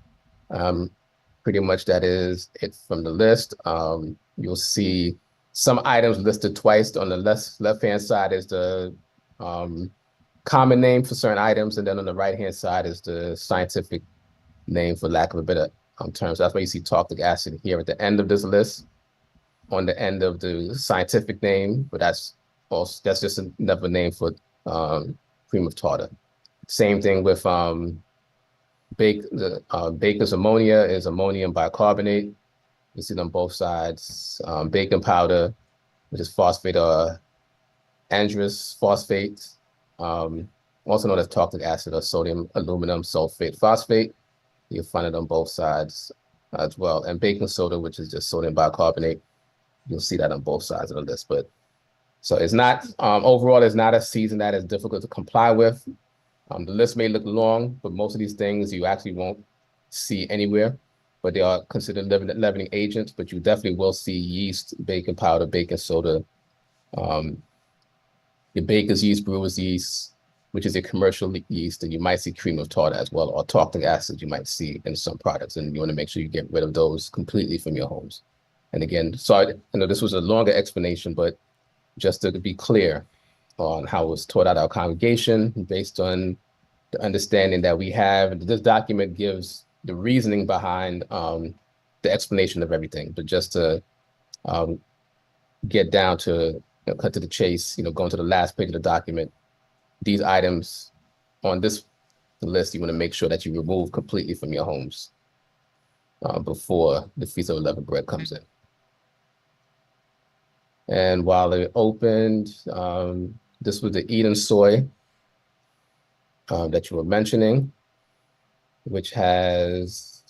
Pretty much that is it from the list. You'll see some items listed twice. On the left-hand side is the common name for certain items, and then on the right-hand side is the scientific name, for lack of a better term. So that's why you see tartaric acid here at the end of this list, on the end of the scientific name, but that's just another name for cream of tartar. Same thing with baker's ammonia is ammonium bicarbonate. You see it on both sides. Baking powder, which is phosphate or anhydrous phosphate, also known as tartaric acid or sodium aluminum sulfate phosphate. You'll find it on both sides as well. And baking soda, which is just sodium bicarbonate. You'll see that on both sides of the list. But so it's not, overall, it's not a season that is difficult to comply with. The list may look long, but most of these things you actually won't see anywhere, but they are considered leavening agents. But you definitely will see yeast, baking powder, baking soda, your baker's yeast, brewer's yeast, which is a commercial yeast, and you might see cream of tartar as well, or tartaric acid you might see in some products, and you want to make sure you get rid of those completely from your homes. And again, sorry, I know this was a longer explanation, but just to be clear on how it was taught at our congregation, based on the understanding that we have. This document gives the reasoning behind the explanation of everything, but just to get down to, cut to the chase, going to the last page of the document, these items on this list, you want to make sure that you remove completely from your homes before the Feast of Unleavened Bread comes in. And while it opened, this was the Eden soy that you were mentioning, which has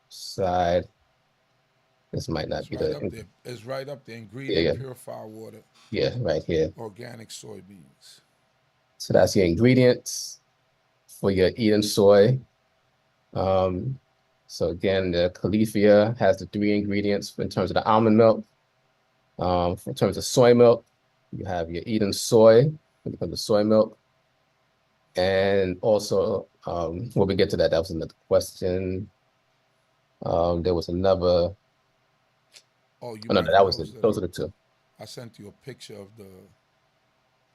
side. This might not be the. It's right up there. Ingredient, purified water. Yeah, right here. Organic soybeans. So that's your ingredients for your Eden soy. So again, the Califia has the 3 ingredients in terms of the almond milk. In terms of soy milk, you have your Eden soy, when it comes to soy milk. And also, when we get to that, that was another question. There was another. Oh, no, that was it. Those are the 2. I sent you a picture of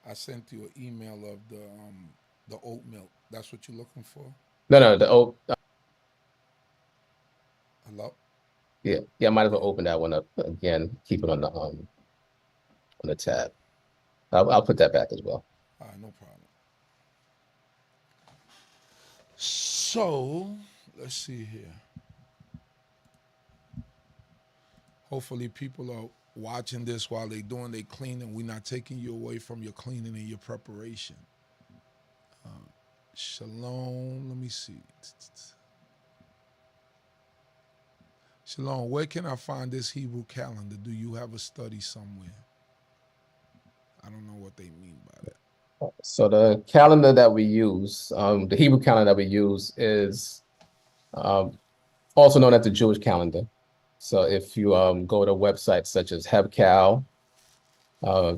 I sent you an email of the oat milk. That's what you're looking for? No, the oat. Hello? Yeah, I might as well open that one up again. Keep it on the tab. I'll put that back as well. All right, no problem. So, let's see here. Hopefully people are watching this while they're doing their cleaning. We're not taking you away from your cleaning and your preparation. Shalom, let me see. Shalom, where can I find this Hebrew calendar? Do you have a study somewhere? I don't know what they mean by that. So the calendar that we use, the Hebrew calendar that we use is also known as the Jewish calendar. So if you go to websites such as HebCal,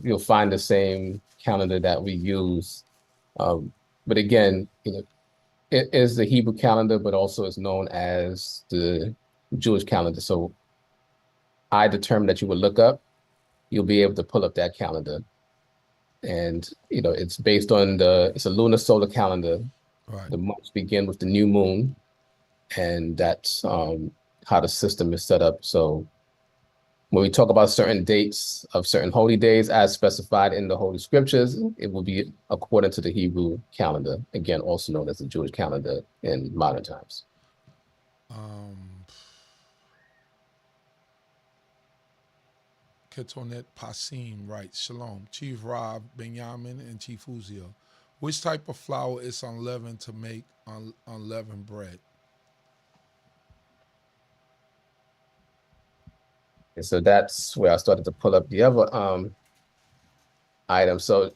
you'll find the same calendar that we use. But again, it is the Hebrew calendar, but also is known as the Jewish calendar. So I determined that you would look up, you'll be able to pull up that calendar. And, it's based on it's a lunar solar calendar. Right. The months begin with the new moon. And that's how the system is set up. So when we talk about certain dates of certain holy days as specified in the Holy Scriptures, it will be according to the Hebrew calendar, again, also known as the Jewish calendar in modern times. Ketonet Pasim writes, Shalom, Chief Rob, Binyamin, and Chief Uziel. Which type of flour is unleavened to make unleavened bread? And so that's where I started to pull up the other item. So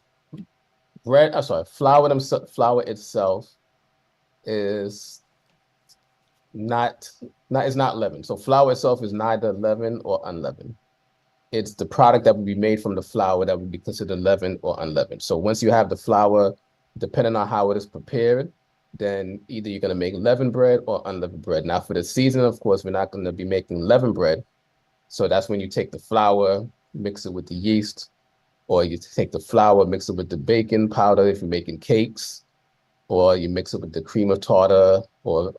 flour itself is not leavened. So flour itself is neither leavened or unleavened. It's the product that would be made from the flour that would be considered leavened or unleavened. So once you have the flour, depending on how it is prepared, then either you're going to make leavened bread or unleavened bread. Now for the season, of course, we're not going to be making leavened bread. So that's when you take the flour, mix it with the yeast, or you take the flour, mix it with the baking powder if you're making cakes, or you mix it with the cream of tartar or,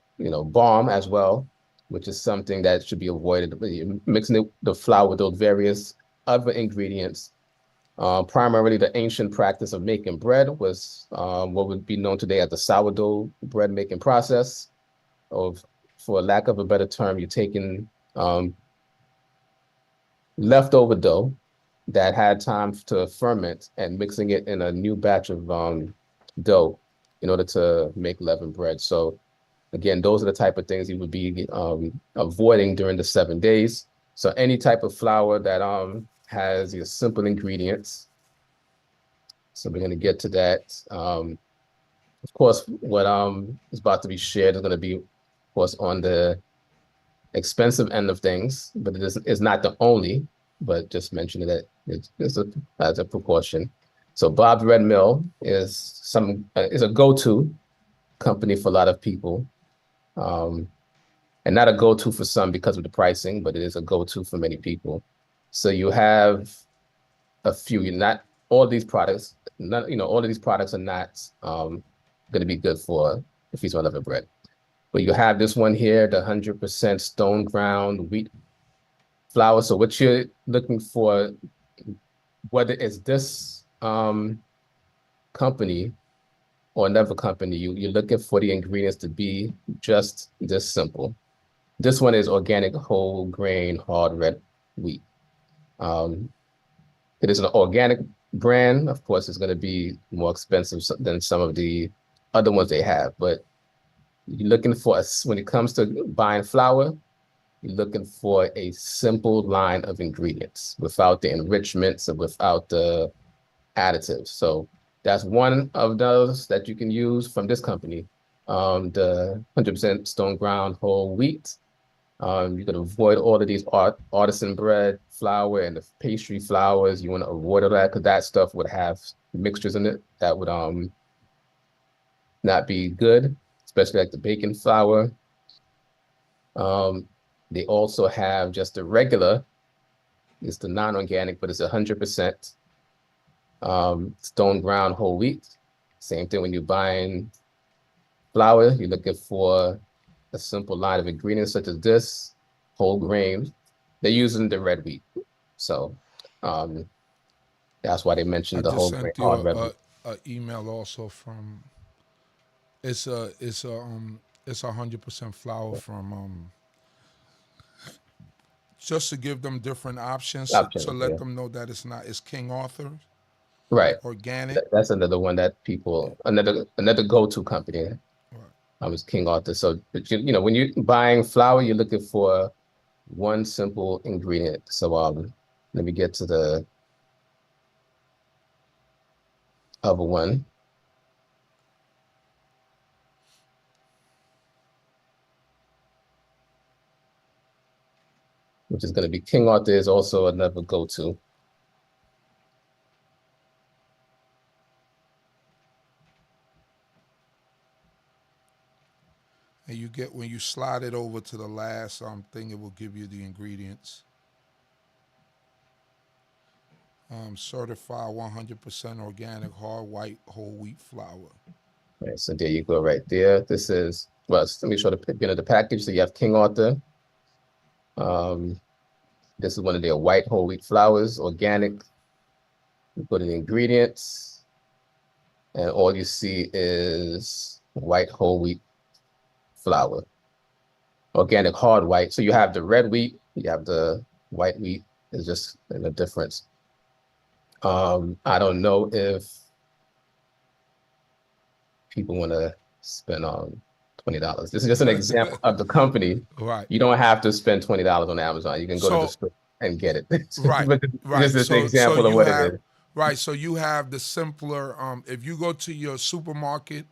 balm as well, which is something that should be avoided. You're mixing the flour with those various other ingredients. Primarily, the ancient practice of making bread was what would be known today as the sourdough bread making process. For lack of a better term, you're taking leftover dough that had time to ferment and mixing it in a new batch of dough in order to make leavened bread. So again, those are the type of things you would be avoiding during the 7 days. So any type of flour that has your simple ingredients. So we're going to get to that. Of course, what is about to be shared is going to be, of course, on the expensive end of things, but it's not the only, but just mentioning that it's as a precaution. So Bob's Red Mill is a go-to company for a lot of people, and not a go-to for some because of the pricing, but it is a go-to for many people. So you have a few, not all of these products, all of these products are not going to be good for the Feast of Unleavened Bread. But you have this one here, the 100% stone ground wheat flour. So what you're looking for, whether it's this company or another company, you're looking for the ingredients to be just this simple. This one is organic whole grain hard red wheat. It is an organic brand. Of course, it's going to be more expensive than some of the other ones they have, but you're looking for, when it comes to buying flour, you're looking for a simple line of ingredients without the enrichments and without the additives. So that's one of those that you can use from this company. The 100% stone ground whole wheat. You can avoid all of these artisan bread flour and the pastry flours. You want to avoid all that because that stuff would have mixtures in it that would not be good, especially like the baking flour. They also have just the regular, it's the non-organic, but it's 100% stone ground whole wheat. Same thing when you're buying flour, you're looking for a simple line of ingredients such as this, whole grain. They're using the red wheat. So, and That's why they I mentioned the just whole grain sent you hard red wheat. a email also from. It's a 100% flour from just to give them different options to Options, let yeah. them know that it's King Arthur Right. organic. That's another one that people, another go-to company. Right. Was King Arthur. So, but you know, when you're buying flour, you're looking for one simple ingredient. So, let me get to the other one, which is going to be King Arthur is also another go-to. And you get, when you slide it over to the last thing, it will give you the ingredients. Certified 100% organic hard white whole wheat flour. Right, so there you go, right there. This is, well, let me show the beginning of the package. So you have King Arthur. This is one of their white whole wheat flours, organic. You put in the ingredients, and all you see is white whole wheat flour, organic hard white. So you have the red wheat, you have the white wheat. Is just a difference. I don't know if people want to spend on $20. This is just an example of the company. Right. You don't have to spend $20 on Amazon. You can go to the store and get it. Right. But Right. this is an example of what it is. Right. So you have the simpler. If you go to your supermarket,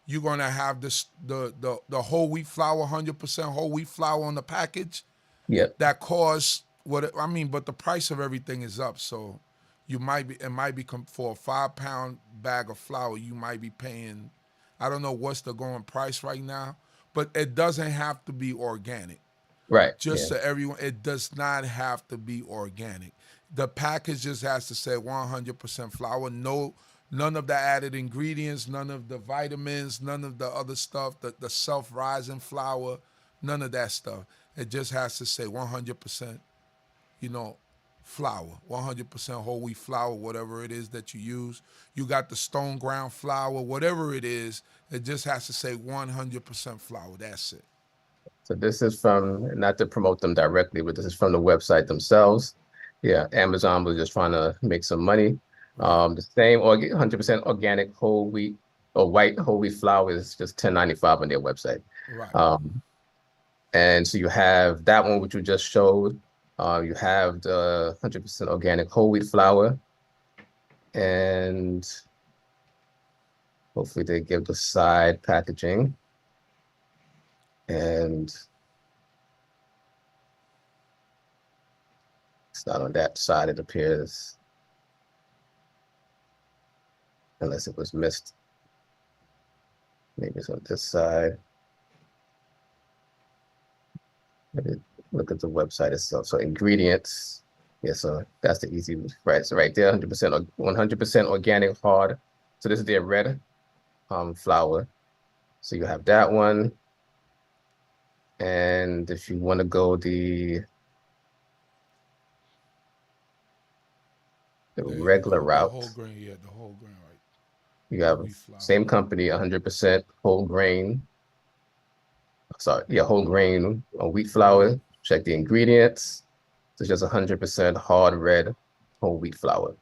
you're gonna have this the whole wheat flour, 100% whole wheat flour on the package. Yep. That costs but the price of everything is up. So it might be for a 5-pound bag of flour, you might be paying, I don't know what's the going price right now, but it doesn't have to be organic. Right. Just so everyone, it does not have to be organic. The package just has to say 100% flour. None of the added ingredients, none of the vitamins, none of the other stuff, the self-rising flour, none of that stuff. It just has to say 100%, flour, 100% whole wheat flour, whatever it is that you use. You got the stone ground flour, whatever it is, it just has to say 100% flour. That's it. So this is from, not to promote them directly, but this is from the website themselves. Yeah, Amazon was just trying to make some money. The same 100% organic whole wheat or white whole wheat flour is just $10.95 on their website. Right. And so you have that one, which you just showed. You have the 100% organic whole wheat flour. And hopefully they give the side packaging. And it's not on that side, it appears. Unless it was missed. Maybe it's on this side. Maybe look at the website itself. So ingredients. Yeah, so that's the easy, right? So right there, 100% organic hard. So this is their red flour. So you have that one. And if you want to go the regular route, the whole grain, the whole grain, right? You have same company, 100% whole grain. Sorry, yeah, whole grain wheat flour. Check the ingredients. It's just 100% hard red whole wheat flour.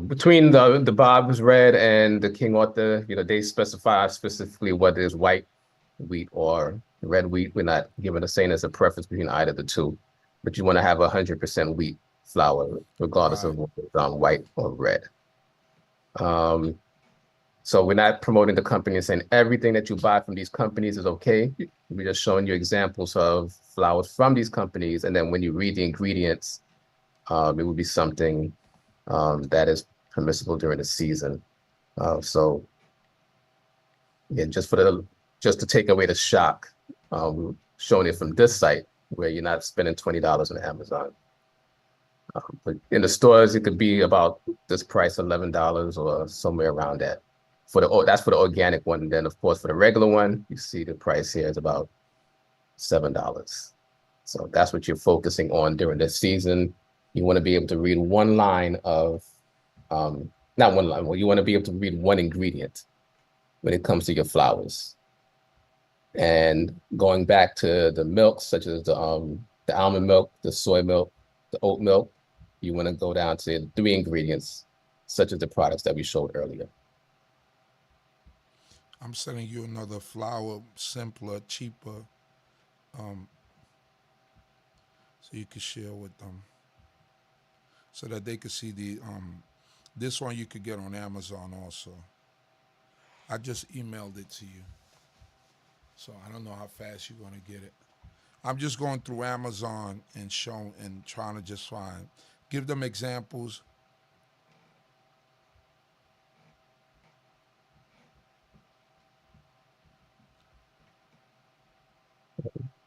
Between the Bob's Red and the King Arthur, they specify specifically whether it's white wheat or red wheat. We're not giving a saying there's a preference between either of the two, but you want to have 100% wheat flour, regardless of whether it's white or red. So we're not promoting the company and saying everything that you buy from these companies is okay. We're just showing you examples of flours from these companies. And then when you read the ingredients, it would be something that is permissible during the season. So yeah, just to take away the shock, we're showing it from this site where you're not spending $20 on Amazon. But in the stores, it could be about this price, $11 or somewhere around that. That's for the organic one. And then, of course, for the regular one, you see the price here is about $7. So that's what you're focusing on during this season. You want to be able to read one line of Not one line. Well, you want to be able to read one ingredient when it comes to your flours. And going back to the milks, such as the almond milk, the soy milk, the oat milk, you want to go down to 3 ingredients, such as the products that we showed earlier. I'm sending you another flour, simpler, cheaper, so you can share with them, so that they could see the this one you could get on Amazon also. I just emailed it to you, so I don't know how fast you're going to get it. I'm just going through Amazon and trying to just give them examples.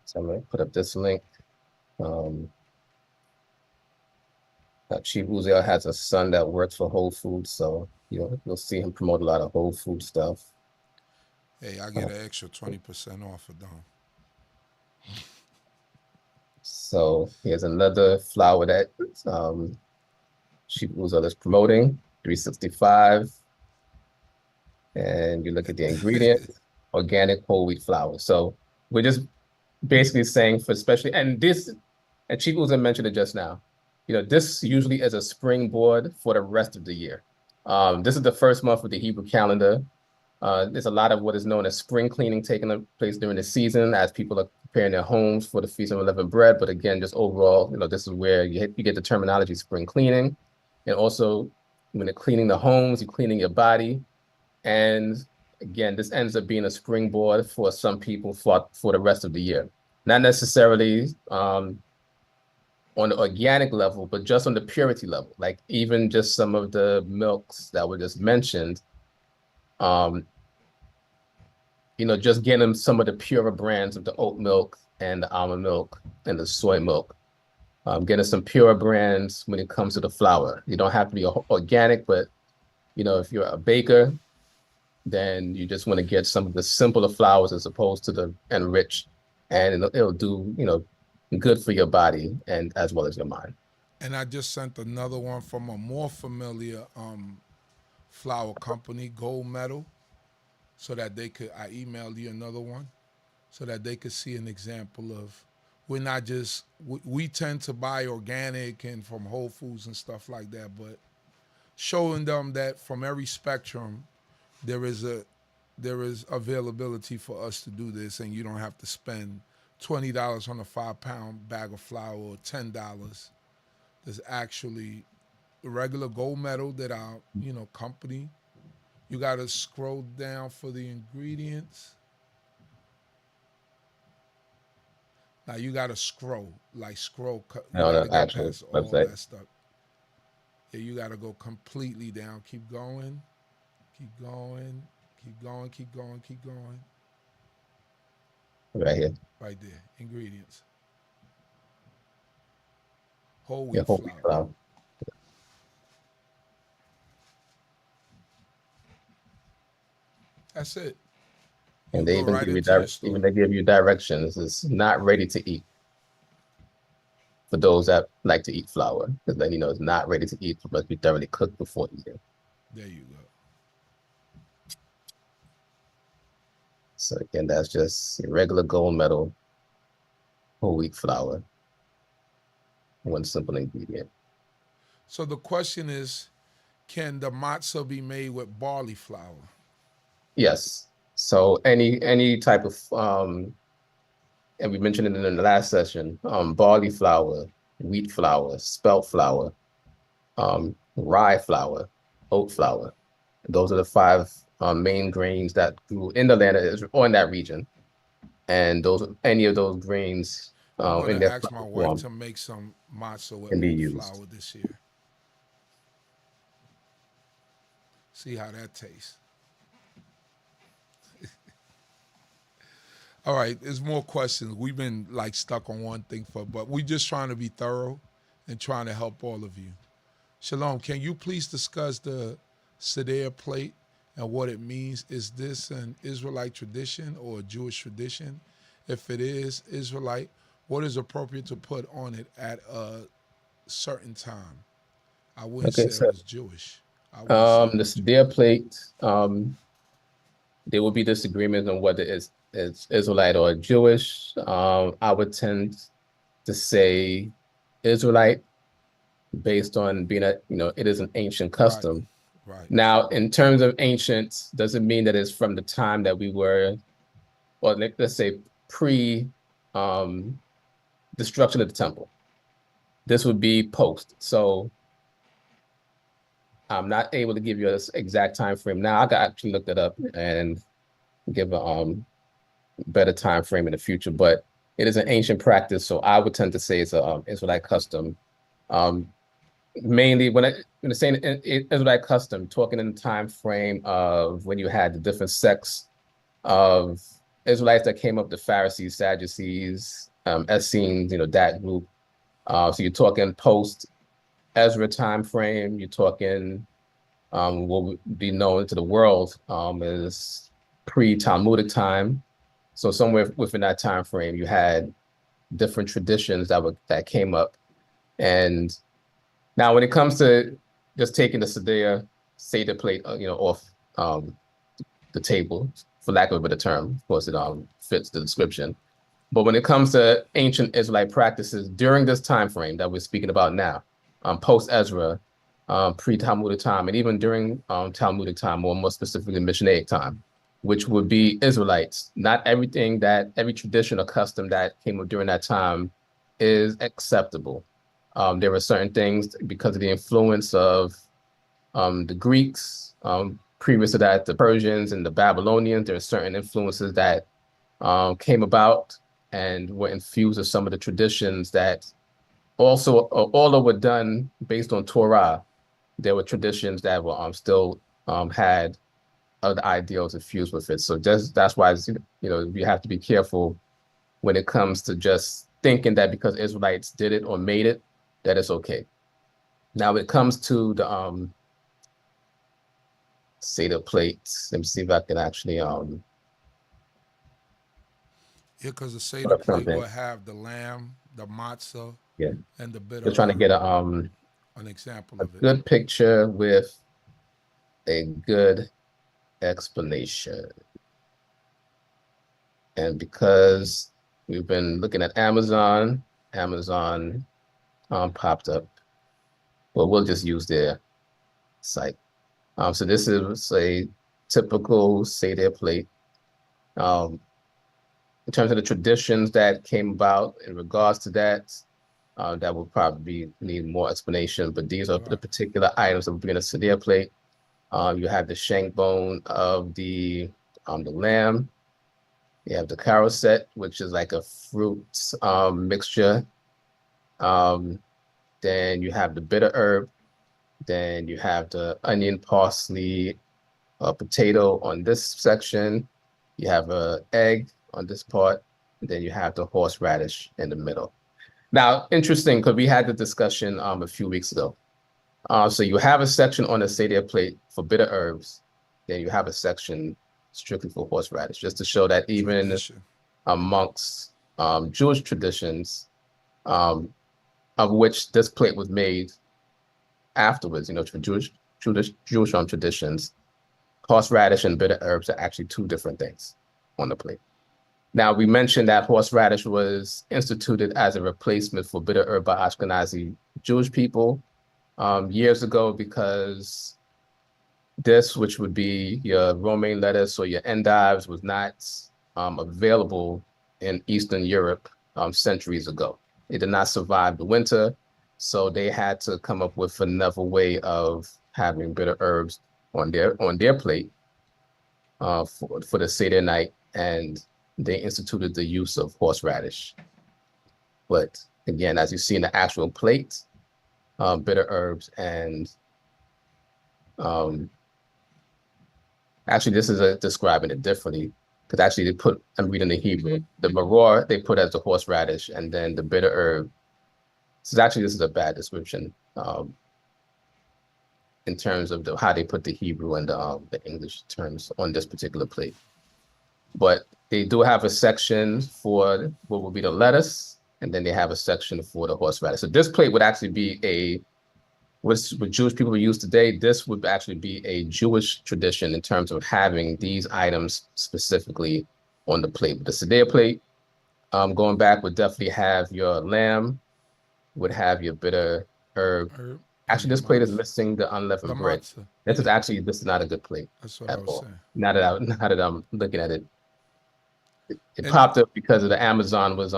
So I'm going to put up this link. Chief Uziel has a son that works for Whole Foods, so you'll see him promote a lot of Whole Food stuff. Hey, I get an extra 20% off for them. So here's another flour that Chief Uziel is promoting, 365. And you look at the ingredients, organic whole wheat flour. So we're just basically saying for especially, and Chief Uziel mentioned it just now, this usually is a springboard for the rest of the year. This is the first month of the Hebrew calendar. There's a lot of what is known as spring cleaning taking place during the season as people are preparing their homes for the Feast of Unleavened Bread. But again, just overall, this is where you get the terminology spring cleaning. And also, when you're cleaning the homes, you're cleaning your body. And again, this ends up being a springboard for some people for the rest of the year. Not necessarily on the organic level, but just on the purity level. Like even just some of the milks that were just mentioned, just getting some of the purer brands of the oat milk and the almond milk and the soy milk. Getting some purer brands when it comes to the flour. You don't have to be organic, but if you're a baker, then you just want to get some of the simpler flours as opposed to the enriched, and it'll do good for your body and as well as your mind. And I just sent another one from a more familiar flour company, Gold Medal, so that I emailed you another one, so that they could see an example of, we're not just, we tend to buy organic and from Whole Foods and stuff like that, but showing them that from every spectrum, there is availability for us to do this, and you don't have to spend $20 on a 5-pound bag of flour or $10. There's actually the regular Gold Medal that our company. You got to scroll down for the ingredients. Now you got to scroll. You got to get past all website. that stuff. Yeah, you got to go completely down. Keep going. Keep going. Keep going. Keep going. Keep going. Right here. Right there. Ingredients. Whole wheat flour. That's it. And they even give you directions. It's not ready to eat. For those that like to eat flour, because then it's not ready to eat. It must be thoroughly cooked before eating. There you go. So again, that's just your regular Gold Medal whole wheat flour. One simple ingredient. So the question is, can the matzah be made with barley flour? Yes. So any type of and we mentioned it in the last session, barley flour, wheat flour, spelt flour, rye flour, oat flour. Those are the 5 main grains that grew in the land of Israel or in that region. And any of those grains I'm going in to their ask my wife to make some matzah with oat flour this year. See how that tastes. All right, there's more questions. We've been stuck on one thing but we're just trying to be thorough and trying to help all of you. Shalom, can you please discuss the Seder plate and what it means? Is this an Israelite tradition or a Jewish tradition? If it is Israelite, what is appropriate to put on it at a certain time? I wouldn't say it was Jewish. I would assume The Seder plate, there will be disagreements on whether it's Israelite or Jewish. I would tend to say Israelite based on being it is an ancient custom. Right. Now, in terms of ancient, doesn't mean that it's from the time that we were, or let's say pre destruction of the temple. This would be post. So I'm not able to give you an exact time frame now. I could actually look that up and give a better time frame in the future, but it is an ancient practice. So I would tend to say it's a Israelite custom. Mainly when I say Israelite custom, talking in the time frame of when you had the different sects of Israelites that came up, the Pharisees, Sadducees, Essenes, that group. So you're talking post Ezra time frame. You're talking what would be known to the world as pre-Talmudic time. So somewhere within that time frame, you had different traditions that came up. And now when it comes to just taking the Seder plate, off the table, for lack of a better term, of course it fits the description. But when it comes to ancient Israelite practices during this time frame that we're speaking about now, post-Ezra, pre-Talmudic time, and even during Talmudic time, or more specifically Messianic time, which would be Israelites. Not every tradition or custom that came up during that time is acceptable. There were certain things because of the influence of the Greeks, previous to that, the Persians and the Babylonians. There are certain influences that came about and were infused with some of the traditions that also, although were done based on Torah, there were traditions that were still had other ideals infused with it. So that's why we have to be careful when it comes to just thinking that because Israelites did it or made it, that it's okay. Now, when it comes to the Seder plates, let me see if I can actually because the Seder plate will have the lamb, the matzah, and the bitter. Just trying to get an example of it. Good picture with a good explanation. And because we've been looking at Amazon popped up. Well, we'll just use their site. So this is a typical Seder plate. In terms of the traditions that came about in regards to that, that will probably need more explanation, but these are the particular items that will be in a Seder plate. You have the shank bone of the lamb. You have the caroset, which is like a fruit mixture. Then you have the bitter herb. Then you have the onion, parsley, potato on this section. You have an egg on this part. And then you have the horseradish in the middle. Now, interesting, because we had the discussion a few weeks ago. So you have a section on the Seder plate for bitter herbs. Then you have a section strictly for horseradish, just to show that even amongst Jewish traditions, of which this plate was made afterwards, for Jewish traditions, horseradish and bitter herbs are actually two different things on the plate. Now, we mentioned that horseradish was instituted as a replacement for bitter herb by Ashkenazi Jewish people years ago, because this, which would be your romaine lettuce or your endives, was not available in Eastern Europe centuries ago. It did not survive the winter, so they had to come up with another way of having bitter herbs on their plate for the Seder night, and they instituted the use of horseradish. But again, as you see in the actual plate, bitter herbs and actually this is describing it differently, because actually I'm reading the Hebrew, the maror they put as the horseradish, and then the bitter herb. So actually this is a bad description in terms of how they put the Hebrew and the English terms on this particular plate. But they do have a section for what would be the lettuce, and then they have a section for the horseradish. So this plate would actually be what Jewish people use today, this would actually be a Jewish tradition in terms of having these items specifically on the plate. The Seder plate, going back, would definitely have your lamb, would have your bitter herb. Herb and Actually, your this plate is matzah. missing the unleavened The bread. matzah. This Yeah, is not a good plate that's what I at was all. saying. Now that I'm looking at it, it And popped up because of the Amazon was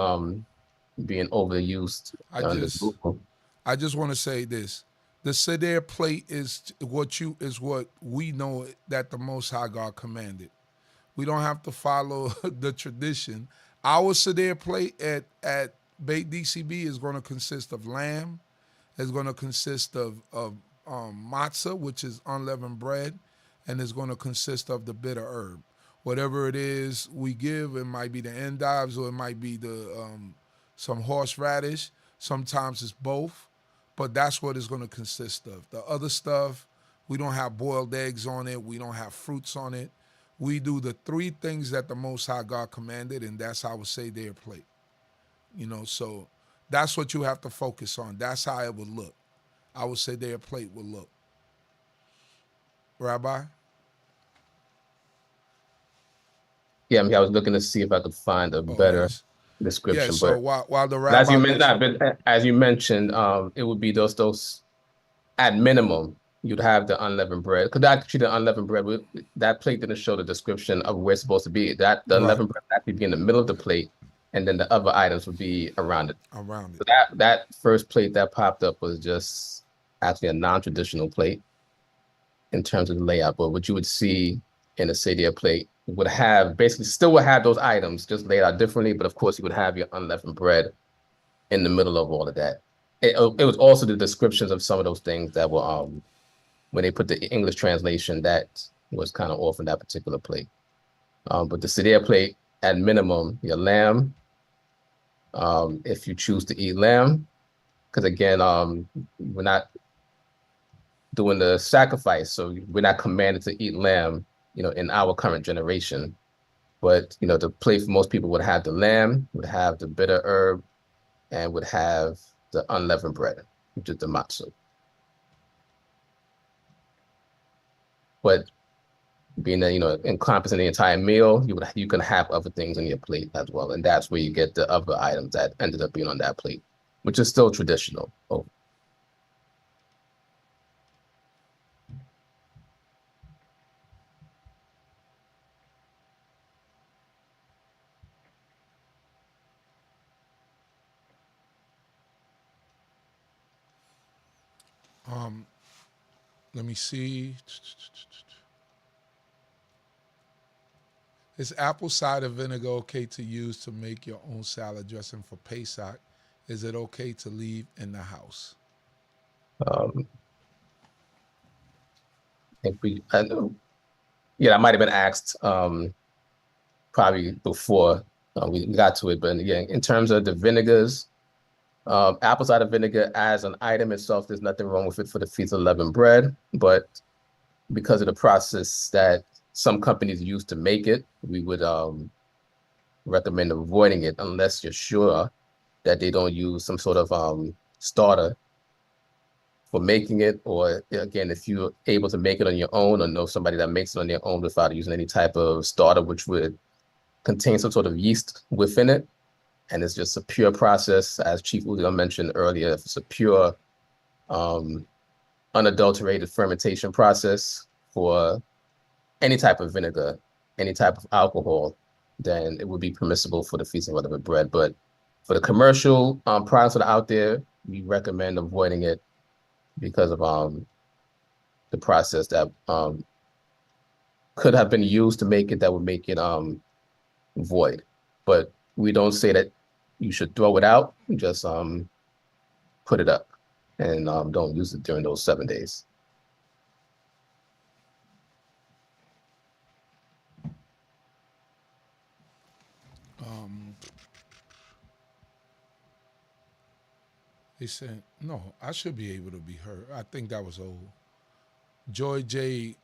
being overused I on the just Google. I just want to say this. The Seder plate is what we know that the Most High God commanded. We don't have to follow the tradition. Our Seder plate at D.C.B is going to consist of lamb. It's going to consist of matzah, which is unleavened bread, and it's going to consist of the bitter herb. Whatever it is we give, it might be the endives or it might be the some horseradish. Sometimes it's both, but that's what it's going to consist of. The other stuff, we don't have boiled eggs on it. We don't have fruits on it. We do the three things that the Most High God commanded, and that's how I would say their plate. So that's what you have to focus on. That's how it would look. I would say their plate would look. Rabbi? Yeah, I mean, I was looking to see if I could find a better Yes. description, So but while the as rabbi you mentioned, it would be those at minimum you'd have the unleavened bread. Because actually, the unleavened bread, that plate didn't show the description of where it's supposed to be. The Right. unleavened bread would actually be in the middle of the plate, and then the other items would be around it. around So it. that first plate that popped up was just actually a non-traditional plate in terms of the layout. But what you would see in a Seder plate would have still would have those items just laid out differently. But of course, you would have your unleavened bread in the middle of all of that. It was also the descriptions of some of those things that were when they put the English translation, that was kind of off in that particular plate. But the Seder plate, at minimum, your lamb, if you choose to eat lamb, because again, we're not doing the sacrifice, so we're not commanded to eat lamb, in our current generation. But the plate for most people would have the lamb, would have the bitter herb, and would have the unleavened bread, which is the matzah. But being that encompassing the entire meal, you can have other things on your plate as well, and that's where you get the other items that ended up being on that plate, which is still traditional. Oh. Let me see. Is apple cider vinegar okay to use to make your own salad dressing for Pesach? Is it okay to leave in the house? I think I know. Yeah, that might have been asked probably before we got to it. But again, in terms of the vinegars, apple cider vinegar as an item itself, there's nothing wrong with it for the Feast of Unleavened Bread. But because of the process that some companies use to make it, we would recommend avoiding it unless you're sure that they don't use some sort of starter for making it, or again, if you're able to make it on your own or know somebody that makes it on their own without using any type of starter, which would contain some sort of yeast within it, and it's just a pure process, as Chief Uzo mentioned earlier, if it's a pure, unadulterated fermentation process for any type of vinegar, any type of alcohol, then it would be permissible for the Feast of Unleavened Bread. But for the commercial products that are out there, we recommend avoiding it because of the process that could have been used to make it that would make it void. But we don't say that you should throw it out, just put it up and don't use it during those 7 days. He said, no, I should be able to be heard. I think that was old. Joy J.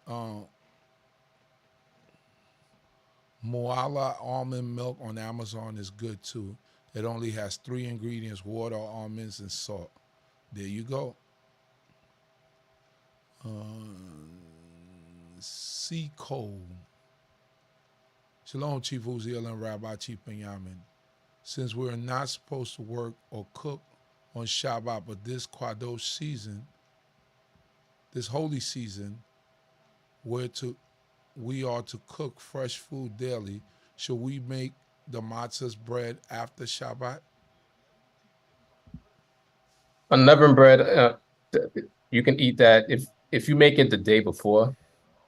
Moala almond milk on Amazon is good too. It only has 3 ingredients: water, almonds, and salt. There you go. C. Cole. Shalom, Chief Uziel and Rabbi Chief Binyamin. Since we're not supposed to work or cook on Shabbat, but this Kadosh season, this holy season, we are to cook fresh food daily, should we make the matzah's bread after Shabbat? Unleavened bread, you can eat that if you make it the day before,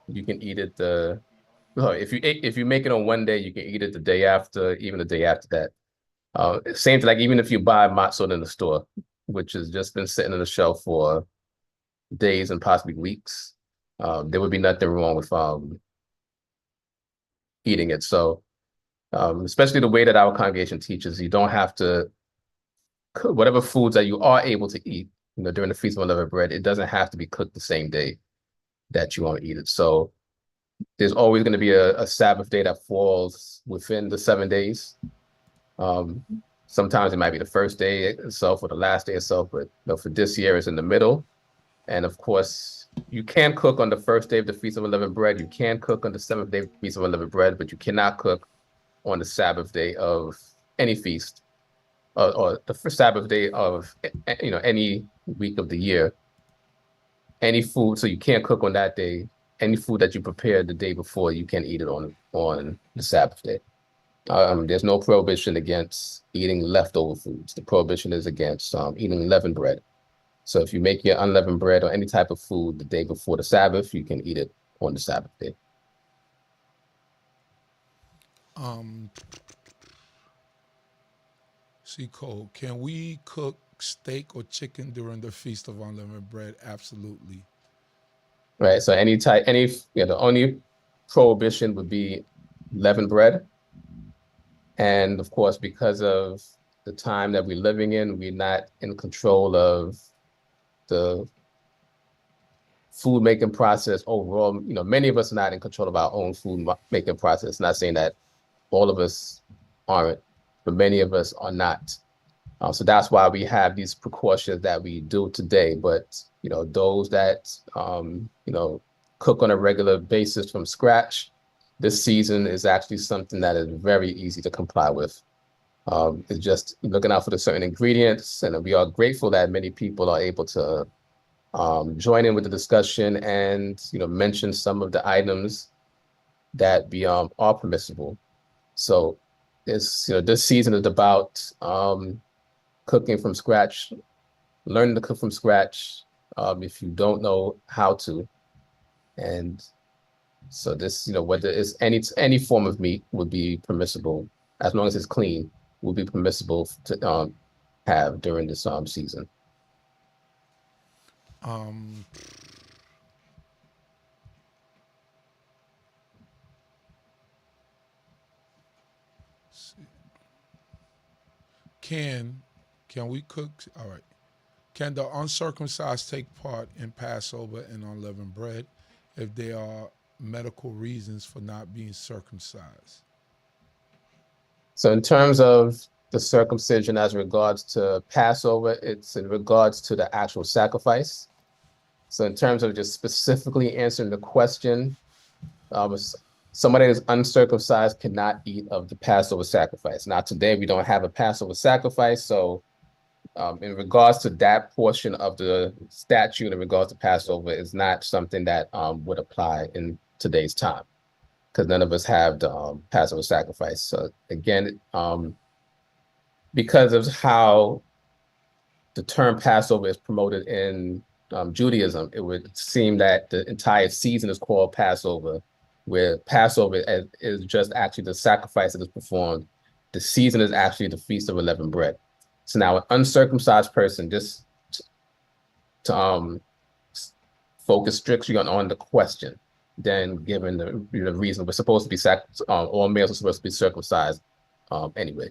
you can eat it if you make it on one day, you can eat it the day after, even the day after that. Same thing, like even if you buy matzah in the store, which has just been sitting on the shelf for days and possibly weeks, there would be nothing wrong with eating it. So especially the way that our congregation teaches, you don't have to cook whatever foods that you are able to eat, during the Feast of Unleavened Bread. It doesn't have to be cooked the same day that you want to eat it. So there's always going to be a Sabbath day that falls within the 7 days. Sometimes it might be the first day itself or the last day itself, but for this year, it's in the middle. And of course, you can cook on the first day of the Feast of Unleavened Bread. You can cook on the 7th day of the Feast of Unleavened Bread, but you cannot cook on the Sabbath day of any feast, or the first Sabbath day of any week of the year. Any food, so you can't cook on that day. Any food that you prepared the day before, you can eat it on the Sabbath day. There's no prohibition against eating leftover foods. The prohibition is against eating leavened bread. So if you make your unleavened bread or any type of food the day before the Sabbath, you can eat it on the Sabbath day. C. Cole, can we cook steak or chicken during the Feast of Unleavened Bread? Absolutely. Right. So the only prohibition would be leavened bread. And of course, because of the time that we're living in, we're not in control of the food making process overall. Many of us are not in control of our own food making process. Not saying that all of us aren't, but many of us are not. So that's why we have these precautions that we do today. But those that cook on a regular basis from scratch, this season is actually something that is very easy to comply with. It's just looking out for the certain ingredients, and we are grateful that many people are able to join in with the discussion and mention some of the items that are permissible. So this season is about cooking from scratch, learning to cook from scratch if you don't know how to. And so this, whether it's any form of meat would be permissible, as long as it's clean, will be permissible to have during this season. Can we cook? All right. Can the uncircumcised take part in Passover and unleavened bread if there are medical reasons for not being circumcised? So in terms of the circumcision as regards to Passover, it's in regards to the actual sacrifice. So in terms of just specifically answering the question, somebody that is uncircumcised cannot eat of the Passover sacrifice. Now today we don't have a Passover sacrifice, so in regards to that portion of the statute in regards to Passover is not something that would apply in today's time, because none of us have the Passover sacrifice. So again, because of how the term Passover is promoted in Judaism, it would seem that the entire season is called Passover, where Passover is just actually the sacrifice that is performed. The season is actually the Feast of Unleavened Bread. So now an uncircumcised person, just to focus strictly on the question, then given the reason we're supposed to be all males are supposed to be circumcised anyway.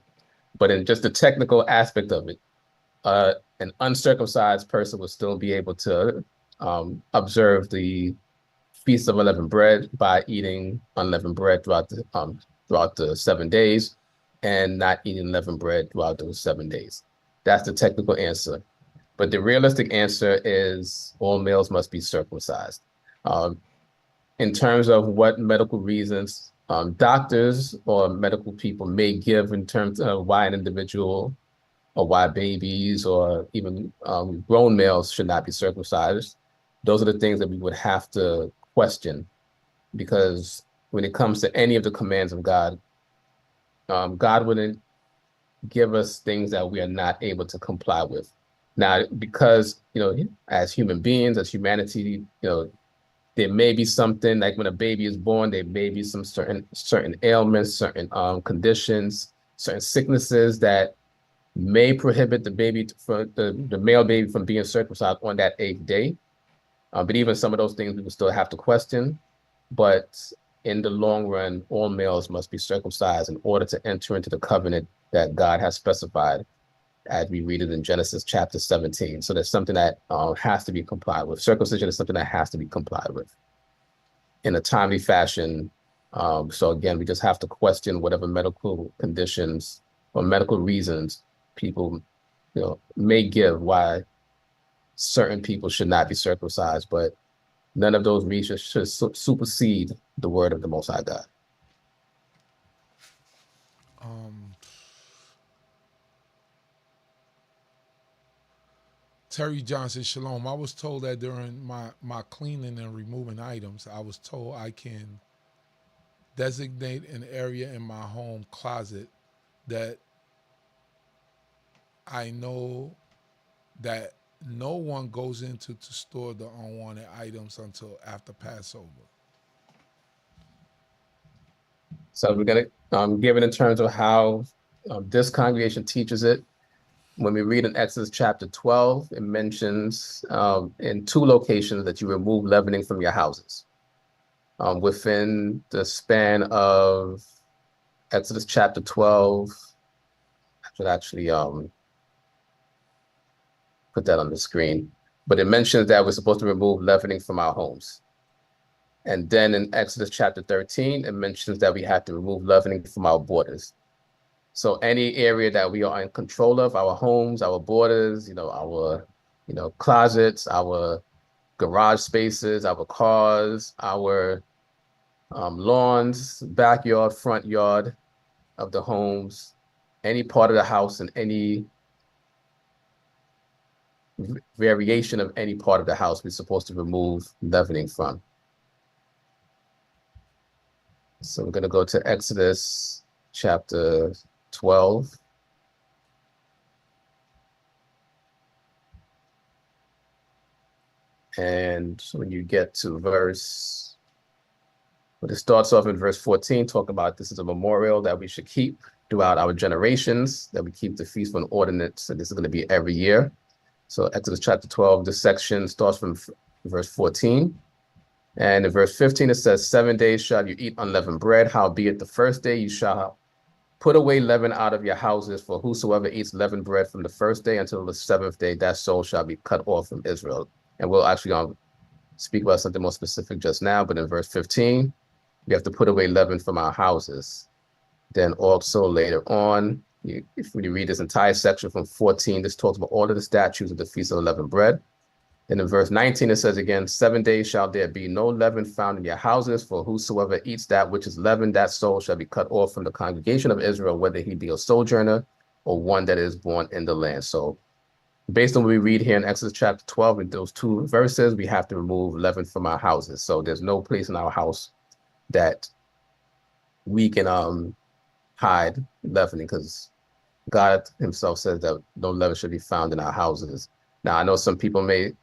But in just the technical aspect of it, an uncircumcised person will still be able to observe the Feast of Unleavened Bread by eating unleavened bread throughout the 7 days, and not eating leavened bread throughout those 7 days. That's the technical answer. But the realistic answer is all males must be circumcised. In terms of what medical reasons doctors or medical people may give in terms of why an individual or why babies or even grown males should not be circumcised, those are the things that we would have to question, because when it comes to any of the commands of God, God wouldn't give us things that we are not able to comply with. Now, because, as human beings, as humanity, there may be something like when a baby is born, there may be some certain ailments, certain conditions, certain sicknesses that may prohibit the baby from the male baby from being circumcised on that 8th day. But even some of those things we will still have to question. But in the long run, all males must be circumcised in order to enter into the covenant that God has specified, as we read it in Genesis chapter 17. So there's something that has to be complied with. Circumcision is something that has to be complied with in a timely fashion. So again, we just have to question whatever medical conditions or medical reasons people may give why certain people should not be circumcised, but none of those reasons should supersede the word of the Most High God. Terry Johnson, Shalom. I was told that during my cleaning and removing items, I was told I can designate an area in my home closet that I know that no one goes into to store the unwanted items until after Passover. So we're going to give it in terms of how this congregation teaches it. When we read in Exodus chapter 12, it mentions in 2 locations that you remove leavening from your houses. Within the span of Exodus chapter 12, I should actually put that on the screen, but it mentions that we're supposed to remove leavening from our homes. And then in Exodus chapter 13, it mentions that we have to remove leavening from our borders. So any area that we are in control of, our homes, our borders, our, closets, our garage spaces, our cars, our lawns, backyard, front yard of the homes, any part of the house and any variation of any part of the house, we're supposed to remove leavening from. So we're going to go to Exodus chapter 12. And when you get to it starts off in verse 14, talking about this is a memorial that we should keep throughout our generations, that we keep the feast for an ordinance, and this is going to be every year. So Exodus chapter 12, this section starts from verse 14. And in verse 15, it says, 7 days shall you eat unleavened bread. Howbeit the first day you shall put away leaven out of your houses, for whosoever eats leavened bread from the first day until the 7th day, that soul shall be cut off from Israel. And we'll actually speak about something more specific just now, but in verse 15, we have to put away leaven from our houses. Then also later on, if you read this entire section from 14, this talks about all of the statutes of the Feast of Unleavened Bread. And in verse 19, it says again, 7 days shall there be no leaven found in your houses, for whosoever eats that which is leavened, that soul shall be cut off from the congregation of Israel, whether he be a sojourner or one that is born in the land. So based on what we read here in Exodus chapter 12, in those 2 verses, we have to remove leaven from our houses. So there's no place in our house that we can hide leavening, because God himself says that no leaven should be found in our houses. Now, I know some people may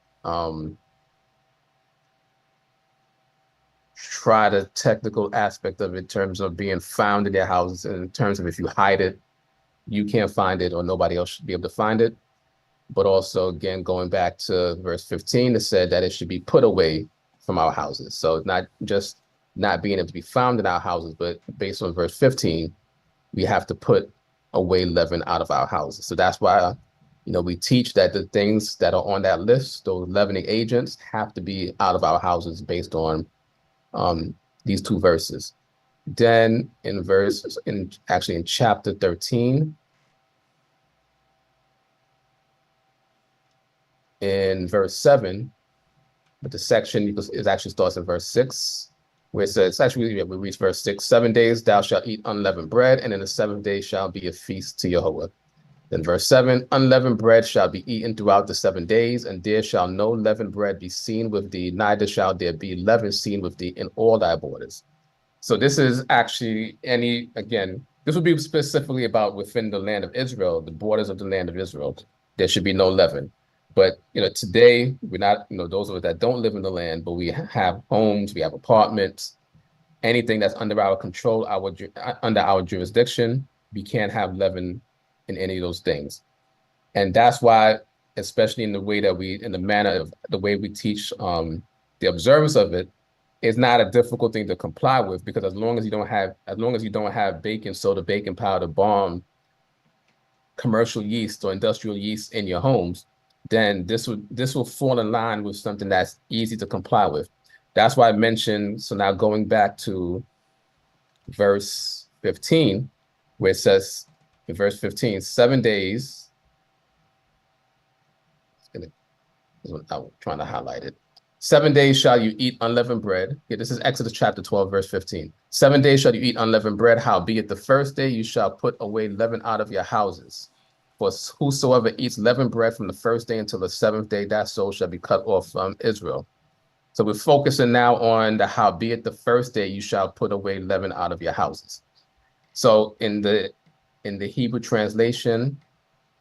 try the technical aspect of it in terms of being found in their houses, in terms of if you hide it, you can't find it or nobody else should be able to find it. But also, again, going back to verse 15, it said that it should be put away from our houses. So not just not being able to be found in our houses, but based on verse 15, we have to put away leaven out of our houses. So that's why, we teach that the things that are on that list, those leavening agents, have to be out of our houses based on these 2 verses. Then in chapter 13, in verse 7, but the section is actually starts in verse 6, where it says, actually, we reach verse 6, 7 days thou shalt eat unleavened bread, and in the 7th day shall be a feast to Jehovah. Then verse 7, unleavened bread shall be eaten throughout the 7 days, and there shall no leavened bread be seen with thee, neither shall there be leaven seen with thee in all thy borders. So this is actually again, this would be specifically about within the land of Israel, the borders of the land of Israel. There should be no leaven. But, today we're not, those of us that don't live in the land, but we have homes, we have apartments, anything that's under our control, under our jurisdiction, we can't have leaven in any of those things. And that's why, especially in the way that in the manner of the way we teach the observance of it, it's not a difficult thing to comply with, because as long as you don't have baking soda, baking powder, balm, commercial yeast or industrial yeast in your homes, then this will fall in line with something that's easy to comply with. That's why I mentioned, so now going back to verse 15, where it says in verse 15, 7 days, I'm trying to highlight it. 7 days shall you eat unleavened bread. Okay, this is Exodus chapter 12, verse 15. 7 days shall you eat unleavened bread, howbeit the first day you shall put away leaven out of your houses. For whosoever eats leavened bread from the first day until the 7th day, that soul shall be cut off from Israel. So we're focusing now on the howbeit the first day you shall put away leaven out of your houses. So in the Hebrew translation,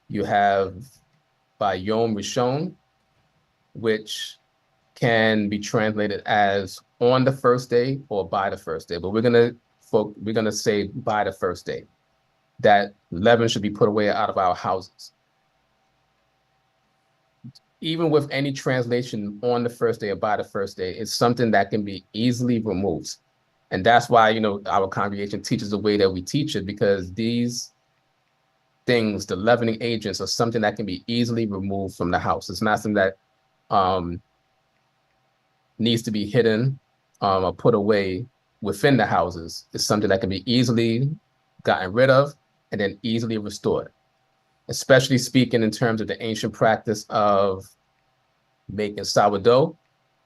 you have by Yom Rishon, which can be translated as on the first day or by the first day, but we're gonna say by the first day, that leaven should be put away out of our houses. Even with any translation on the first day or by the first day, it's something that can be easily removed. And that's why, our congregation teaches the way that we teach it, because these things, the leavening agents, are something that can be easily removed from the house. It's not something that needs to be hidden or put away within the houses. It's something that can be easily gotten rid of and then easily restored, especially speaking in terms of the ancient practice of making sourdough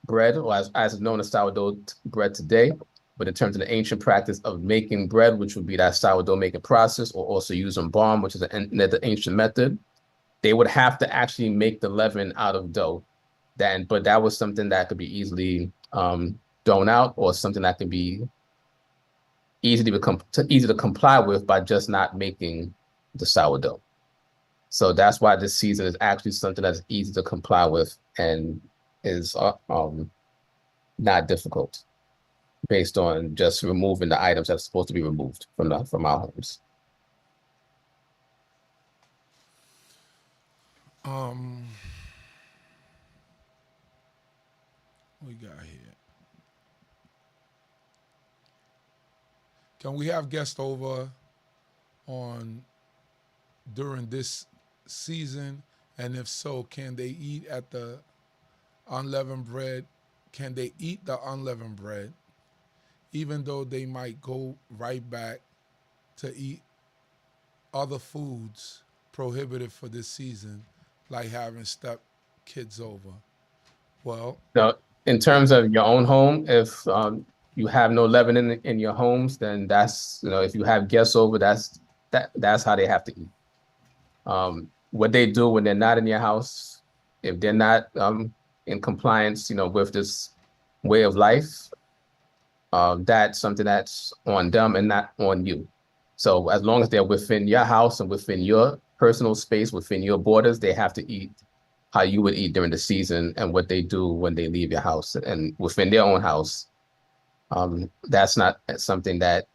bread, or as known as sourdough bread today, but in terms of the ancient practice of making bread, which would be that sourdough making process, or also using balm, which is the ancient method, they would have to actually make the leaven out of dough. But that was something that could be easily thrown out, or something that can be easy to comply with by just not making the sourdough. So that's why this season is actually something that's easy to comply with and is not difficult, based on just removing the items that's supposed to be removed from our homes. What we got here? Can we have guests over during this season? And if so, can they eat at the unleavened bread? Can they eat the unleavened bread, even though they might go right back to eat other foods prohibited for this season, like having step kids over? Well, now, in terms of your own home, if you have no leaven in your homes, then that's, if you have guests over, that's how they have to eat. What they do when they're not in your house, if they're not in compliance, with this way of life, that's something that's on them and not on you. So as long as they're within your house and within your personal space, within your borders, they have to eat how you would eat during the season, and what they do when they leave your house and within their own house. That's not something that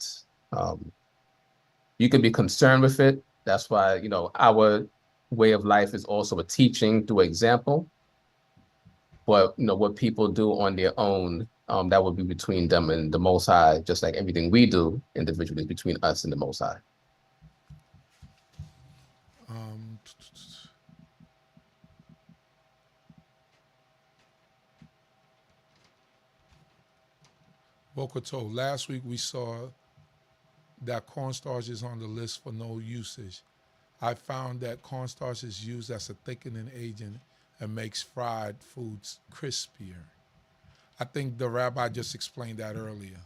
you can be concerned with it. That's why, our way of life is also a teaching through example. But, what people do on their own, that would be between them and the Most High, just like everything we do individually between us and the Most High. Bokoto, last week we saw that cornstarch is on the list for no usage. I found that cornstarch is used as a thickening agent and makes fried foods crispier. I think the rabbi just explained that earlier.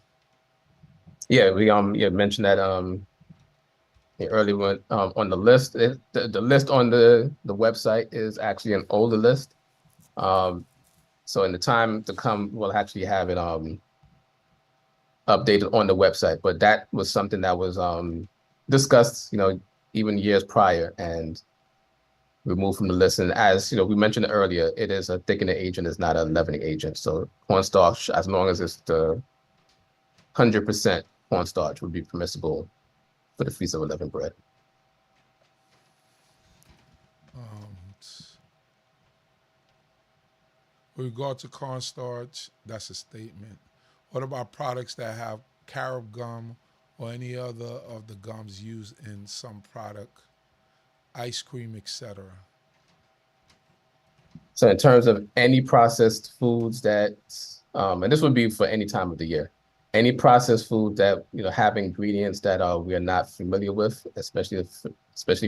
Yeah, we mentioned that earlier one on the list. The list on the website is actually an older list. So in the time to come, we'll actually have it updated on the website. But that was something that was discussed, even years prior and removed from the list. And as we mentioned earlier, it is a thickening agent, it's not a leavening agent. So cornstarch, as long as it's the 100% cornstarch, would be permissible for the Feast of Unleavened Bread. With regard to cornstarch, that's a statement. What about products that have carob gum or any other of the gums used in some product, ice cream, etc.? So in terms of any processed foods that, and this would be for any time of the year, any processed food that have ingredients that we are not familiar with, especially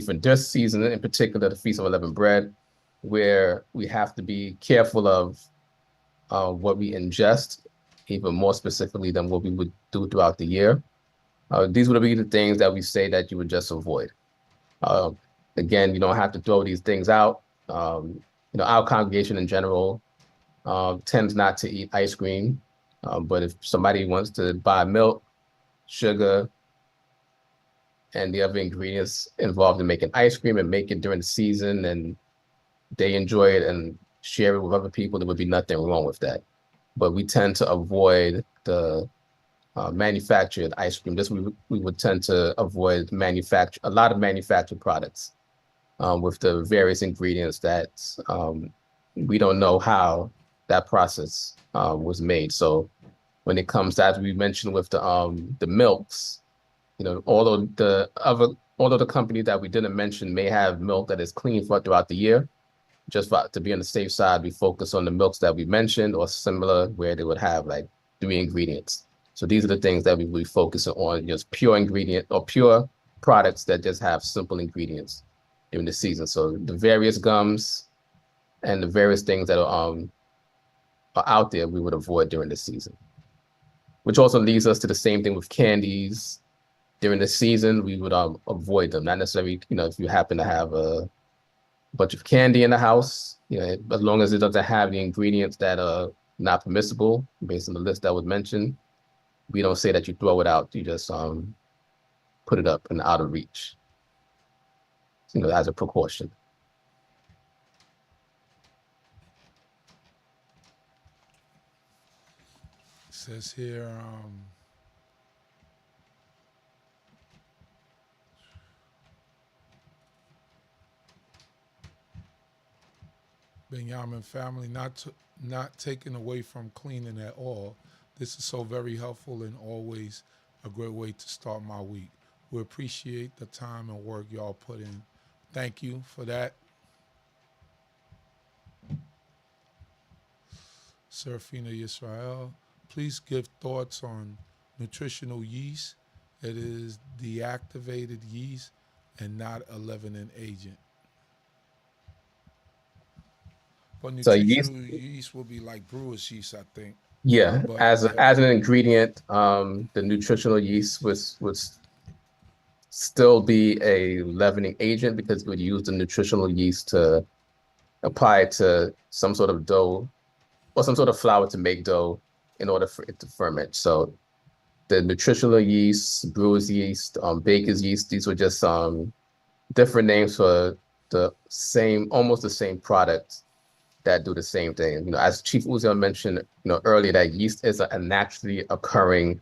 for this season in particular, the Feast of Unleavened Bread, where we have to be careful of what we ingest, even more specifically than what we would do throughout the year. These would be the things that we say that you would just avoid. Again, you don't have to throw these things out. Our congregation in general tends not to eat ice cream, but if somebody wants to buy milk, sugar, and the other ingredients involved in making ice cream and make it during the season, and they enjoy it and share it with other people, there would be nothing wrong with that. But we tend to avoid the manufactured ice cream. We would tend to avoid a lot of manufactured products with the various ingredients that we don't know how that process was made. So when it comes to, as we mentioned with the milks, although the companies that we didn't mention may have milk that is clean throughout the year, just to be on the safe side, we focus on the milks that we mentioned or similar, where they would have like 3 ingredients. So these are the things that we will be focusing on, just pure ingredient or pure products that just have simple ingredients during the season. So the various gums and the various things that are out there, we would avoid during the season. Which also leads us to the same thing with candies. During the season, we would avoid them. Not necessarily, if you happen to have a bunch of candy in the house, as long as it doesn't have the ingredients that are not permissible based on the list that was mentioned, we don't say that you throw it out. You just put it up and out of reach, as a precaution. It says here, Binyamin family, not taken away from cleaning at all. This is so very helpful and always a great way to start my week. We appreciate the time and work y'all put in. Thank you for that. Serafina Yisrael, please give thoughts on nutritional yeast. It is deactivated yeast and not a leavening agent. But nutritional yeast will be like brewer's yeast, I think. Yeah, as an ingredient, the nutritional yeast would still be a leavening agent because you would use the nutritional yeast to apply it to some sort of dough or some sort of flour to make dough in order for it to ferment. So the nutritional yeast, brewer's yeast, baker's yeast, these were just different names for almost the same product that do the same thing. As Chief Uziel mentioned, earlier, that yeast is a naturally occurring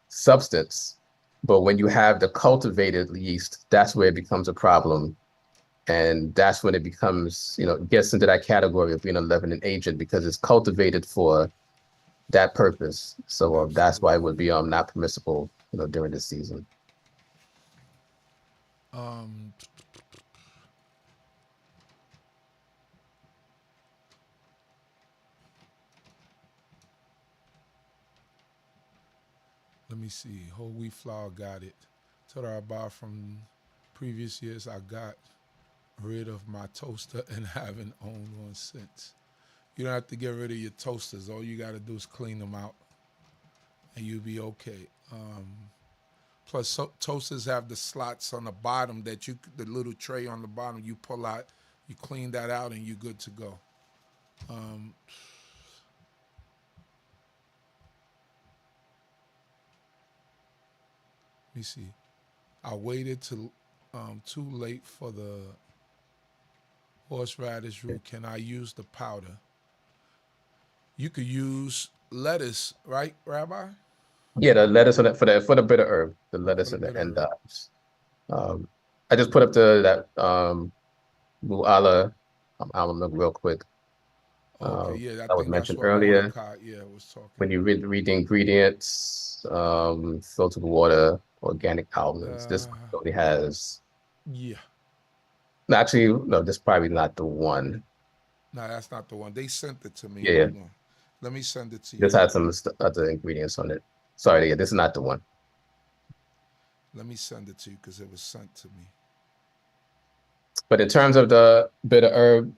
substance. But when you have the cultivated yeast, that's where it becomes a problem. And that's when it becomes, gets into that category of being a leavening agent because it's cultivated for that purpose. So that's why it would be not permissible, during this season. Let me see. Whole wheat flour, got it. Torah I bought from previous years, I got rid of my toaster and haven't owned one since. You don't have to get rid of your toasters. All you got to do is clean them out, and you'll be okay. Plus, toasters have the slots on the bottom that the little tray on the bottom, you pull out, you clean that out, and you're good to go. Let me see. I waited till too late for the horseradish root. Can I use the powder? You could use lettuce, right, Rabbi? Yeah, the lettuce on it for the bitter herb, the lettuce the and the bitter herb. endives. I just put up that Mu'ala album real quick. Okay, yeah, I that was think that's mentioned what earlier. Mordecai, was talking When you about. read the ingredients, filtered water, organic almonds. This only has. Yeah. Actually, no, this is probably not the one. No, that's not the one. They sent it to me. Yeah. Hold on. Let me send it to you. This has some other ingredients on it. Sorry, yeah, this is not the one. Let me send it to you because it was sent to me. But in terms of the bitter herb,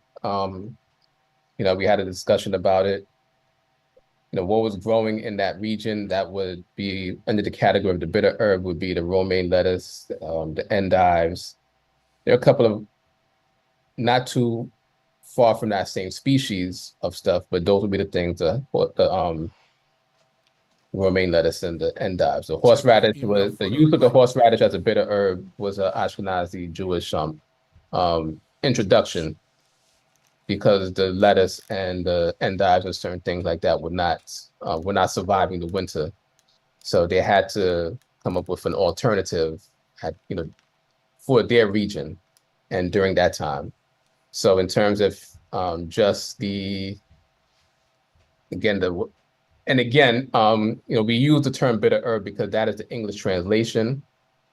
we had a discussion about it. What was growing in that region that would be under the category of the bitter herb would be the romaine lettuce, the endives. There are a couple of not too far from that same species of stuff, but those would be the things, the romaine lettuce and the endives. The horseradish was the use of the horseradish as a bitter herb was an Ashkenazi Jewish introduction, because the lettuce and the endives and certain things like that were not surviving the winter, so they had to come up with an alternative, for their region and during that time. So in terms of just we use the term bitter herb because that is the English translation,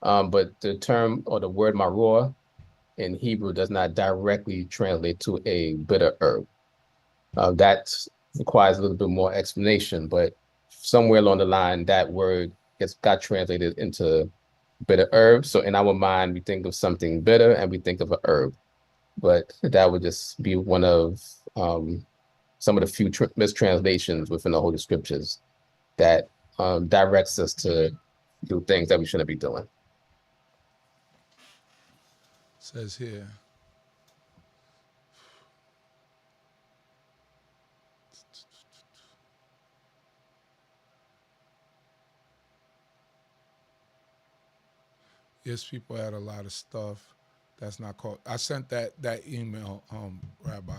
but the term or the word maror in Hebrew does not directly translate to a bitter herb. That requires a little bit more explanation, but somewhere along the line, that word got translated into bitter herb. So in our mind, we think of something bitter and we think of a herb, but that would just be one of some of the few mistranslations within the Holy Scriptures that directs us to do things that we shouldn't be doing. Says here. Yes, people had a lot of stuff that's not called. I sent that email, Rabbi.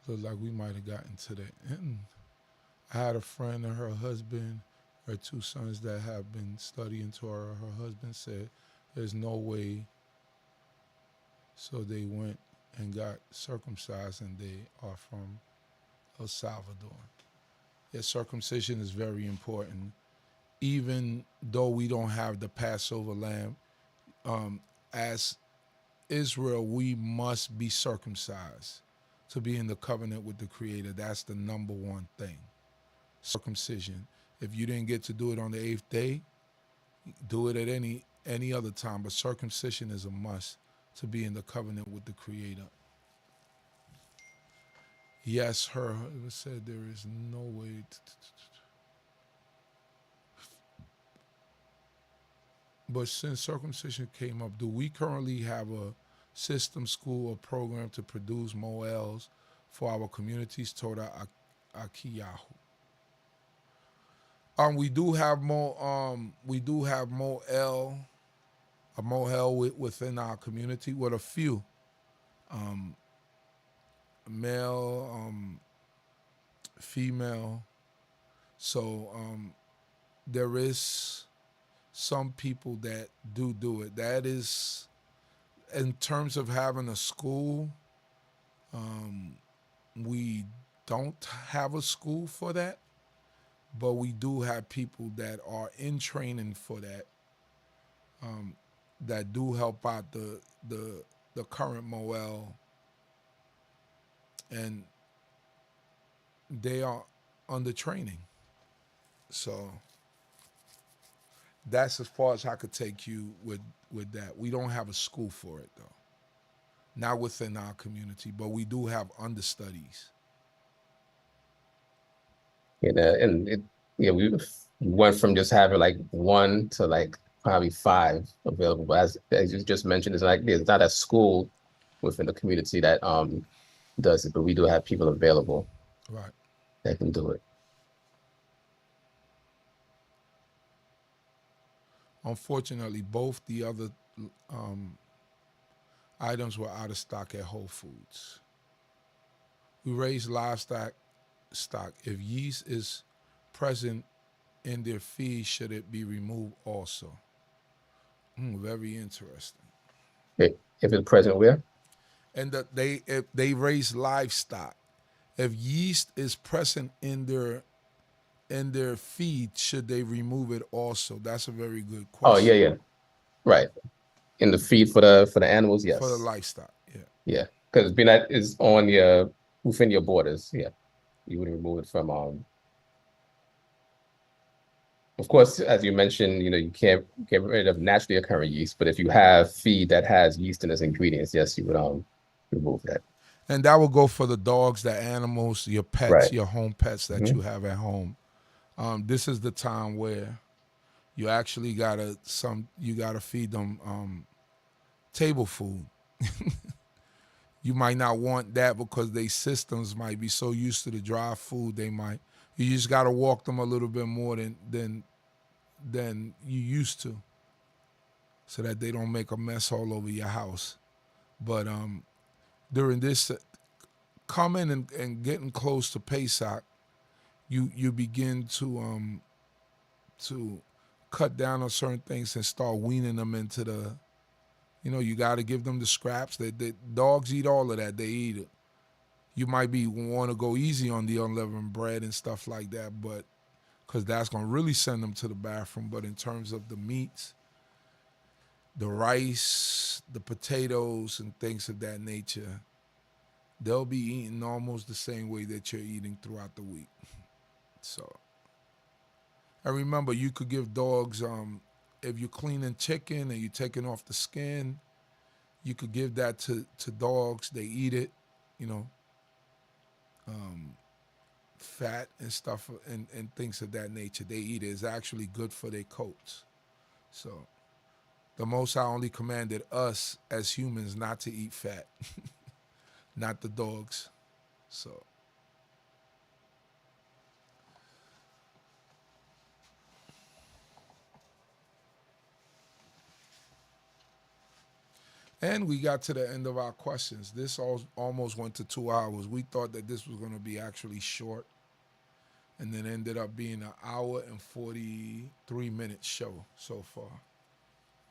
Looked like we might have gotten to the end. I had a friend and her husband, her two sons that have been studying Torah. Her husband said there's no way. So they went and got circumcised, and they are from El Salvador. Yeah, circumcision is very important. Even though we don't have the Passover lamb, as Israel, we must be circumcised to be in the covenant with the Creator. That's the number one thing. Circumcision. If you didn't get to do it on the 8th day, do it at any other time. But circumcision is a must to be in the covenant with the Creator. Yes, her husband said there is no way. But since circumcision came up, do we currently have a system, school, or program to produce Mohels for our communities? Torah Akiyahu. We do have a Mohel within our community with a few. Male, female. So there is some people that do it. That is, in terms of having a school, we don't have a school for that, but we do have people that are in training for that, that do help out the current Mohel and they are under training. So that's as far as I could take you with that. We don't have a school for it though, not within our community, but we do have understudies. And we went from just having like 1 to like probably 5 available. But as you just mentioned, it's like there's not a school within the community that does it, but we do have people available Right. that can do it. Unfortunately, both the other items were out of stock at Whole Foods. We raise livestock stock. If yeast is present in their feed, should it be removed also? Very interesting. If it's present where? And that if they raise livestock, if yeast is present in their feed, should they remove it also? That's a very good question. Oh yeah, right. In the feed for the animals, yes. For the livestock, yeah. Yeah, because BINAH is on within your borders. Yeah, you would remove it from Of course, as you mentioned, you can't get rid of naturally occurring yeast, but if you have feed that has yeast in its ingredients, yes, you would remove that. And that will go for the dogs, the animals, your pets, Right. your home pets that you have at home. This is the time where you actually gotta feed them table food. You might not want that because their systems might be so used to the dry food. You just gotta walk them a little bit more than you used to, so that they don't make a mess all over your house. But during this coming and getting close to Pesach, you begin to cut down on certain things and start weaning them into the, you got to give them the scraps. The dogs eat all of that. They eat it. You might want to go easy on the unleavened bread and stuff like that, but because that's going to really send them to the bathroom. But in terms of the meats, the rice, the potatoes, and things of that nature, they'll be eating almost the same way that you're eating throughout the week. So, and remember, you could give dogs, if you're cleaning chicken and you're taking off the skin, you could give that to dogs. They eat it, fat and stuff and things of that nature. They eat it. It's actually good for their coats. So the Most High only commanded us as humans not to eat fat, not the dogs. So. And we got to the end of our questions. This almost went to 2 hours. We thought that this was going to be actually short, and then ended up being an hour and 43-minute show so far.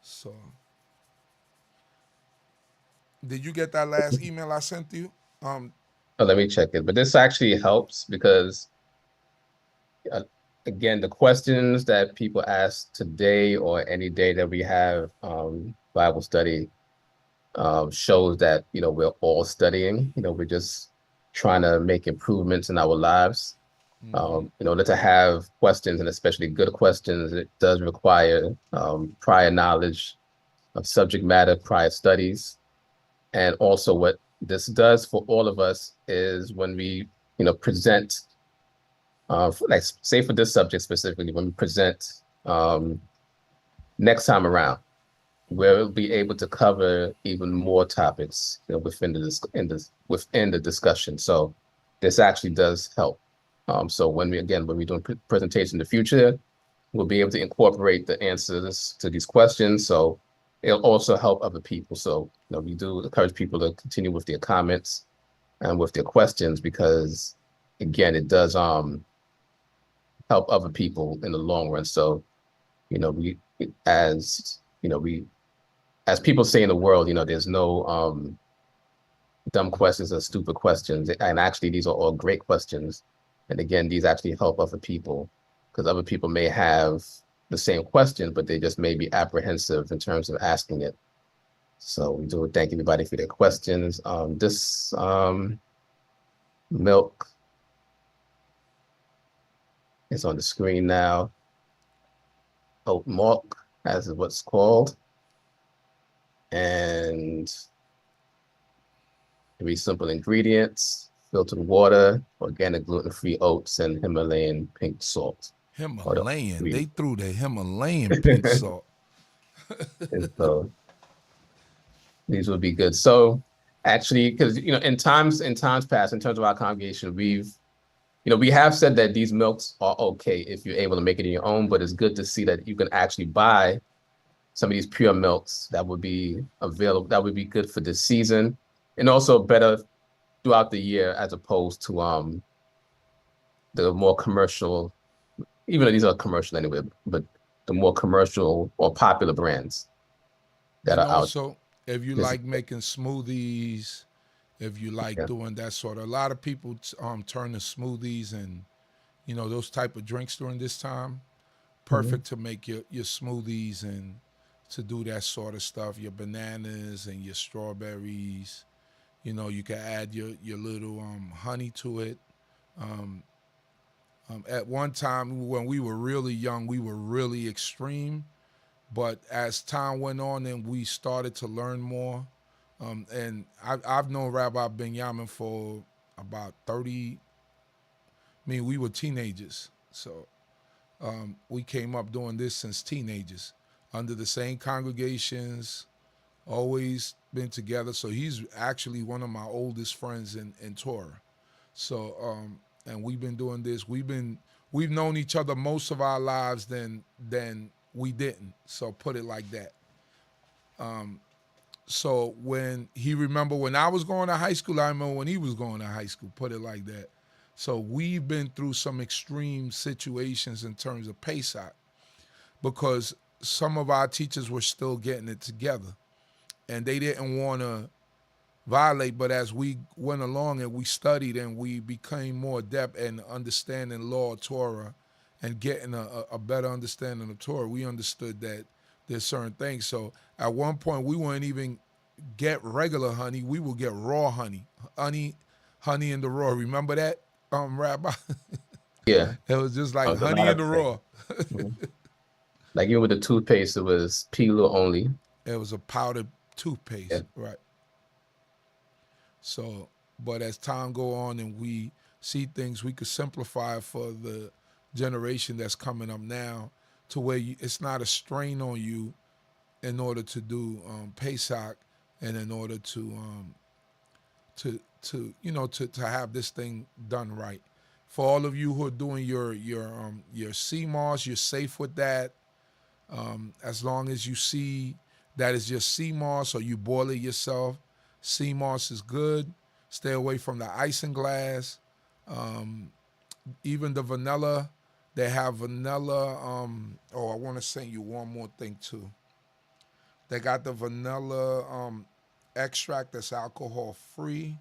So, did you get that last email I sent you? Let me check it. But this actually helps because, again, the questions that people ask today or any day that we have Bible study shows that, we're all studying. We're just trying to make improvements in our lives. In order to have questions, and especially good questions, it does require prior knowledge of subject matter, prior studies. And also what this does for all of us is when we, present, like say for this subject specifically, when we present next time around, we'll be able to cover even more topics within the discussion. So this actually does help. So when we're doing presentation in the future, we'll be able to incorporate the answers to these questions. So it'll also help other people. So we do encourage people to continue with their comments and with their questions, because again, it does help other people in the long run. So as people say in the world, there's no dumb questions or stupid questions. And actually, these are all great questions. And again, these actually help other people, because other people may have the same question, but they just may be apprehensive in terms of asking it. So we do thank everybody for their questions. milk. It's on the screen now. Oat milk, as is what's called. And 3 simple ingredients: filtered water, organic gluten-free oats, and Himalayan pink salt. Himalayan. They threw the Himalayan pink salt. And so these would be good. So actually, because in times past, in terms of our congregation, we have said that these milks are okay if you're able to make it in your own, but it's good to see that you can actually buy some of these pure milks that would be available, that would be good for this season, and also better throughout the year, as opposed to the more commercial, even though these are commercial anyway, but the more commercial or popular brands that and are also, out. if you like making smoothies, if you like doing that sort of, a lot of people turn to smoothies and those type of drinks during this time. Perfect to make your smoothies and to do that sort of stuff. Your bananas and your strawberries. You can add your little honey to it. At one time when we were really young, we were really extreme. But as time went on and we started to learn more, and I've known Rabbi Binyamin for about 30, we were teenagers. So we came up doing this since teenagers, under the same congregations, always been together. So he's actually one of my oldest friends in Torah. So and we've been doing this. We've known each other most of our lives than we didn't. So put it like that. So when I was going to high school, I remember when he was going to high school, put it like that. So we've been through some extreme situations in terms of Pesach, because some of our teachers were still getting it together and they didn't want to violate. But as we went along and we studied and we became more adept in understanding law of Torah and getting a better understanding of Torah, we understood that there's certain things. So at one point we wouldn't even get regular honey. We would get raw honey in the raw. Remember that, Rabbi? Yeah. It was just like honey in the raw. Like even with the toothpaste, it was peel only. It was a powdered toothpaste, right? So, but as time go on and we see things, we could simplify for the generation that's coming up now, to where it's not a strain on you in order to do Pesach, and in order to have this thing done right. For all of you who are doing your CMOS, you're safe with that. As long as you see that it's just CMOS or you boil it yourself, CMOS is good. Stay away from the isinglass. Even the vanilla, they have vanilla. I want to send you one more thing too. They got the vanilla extract that's alcohol free.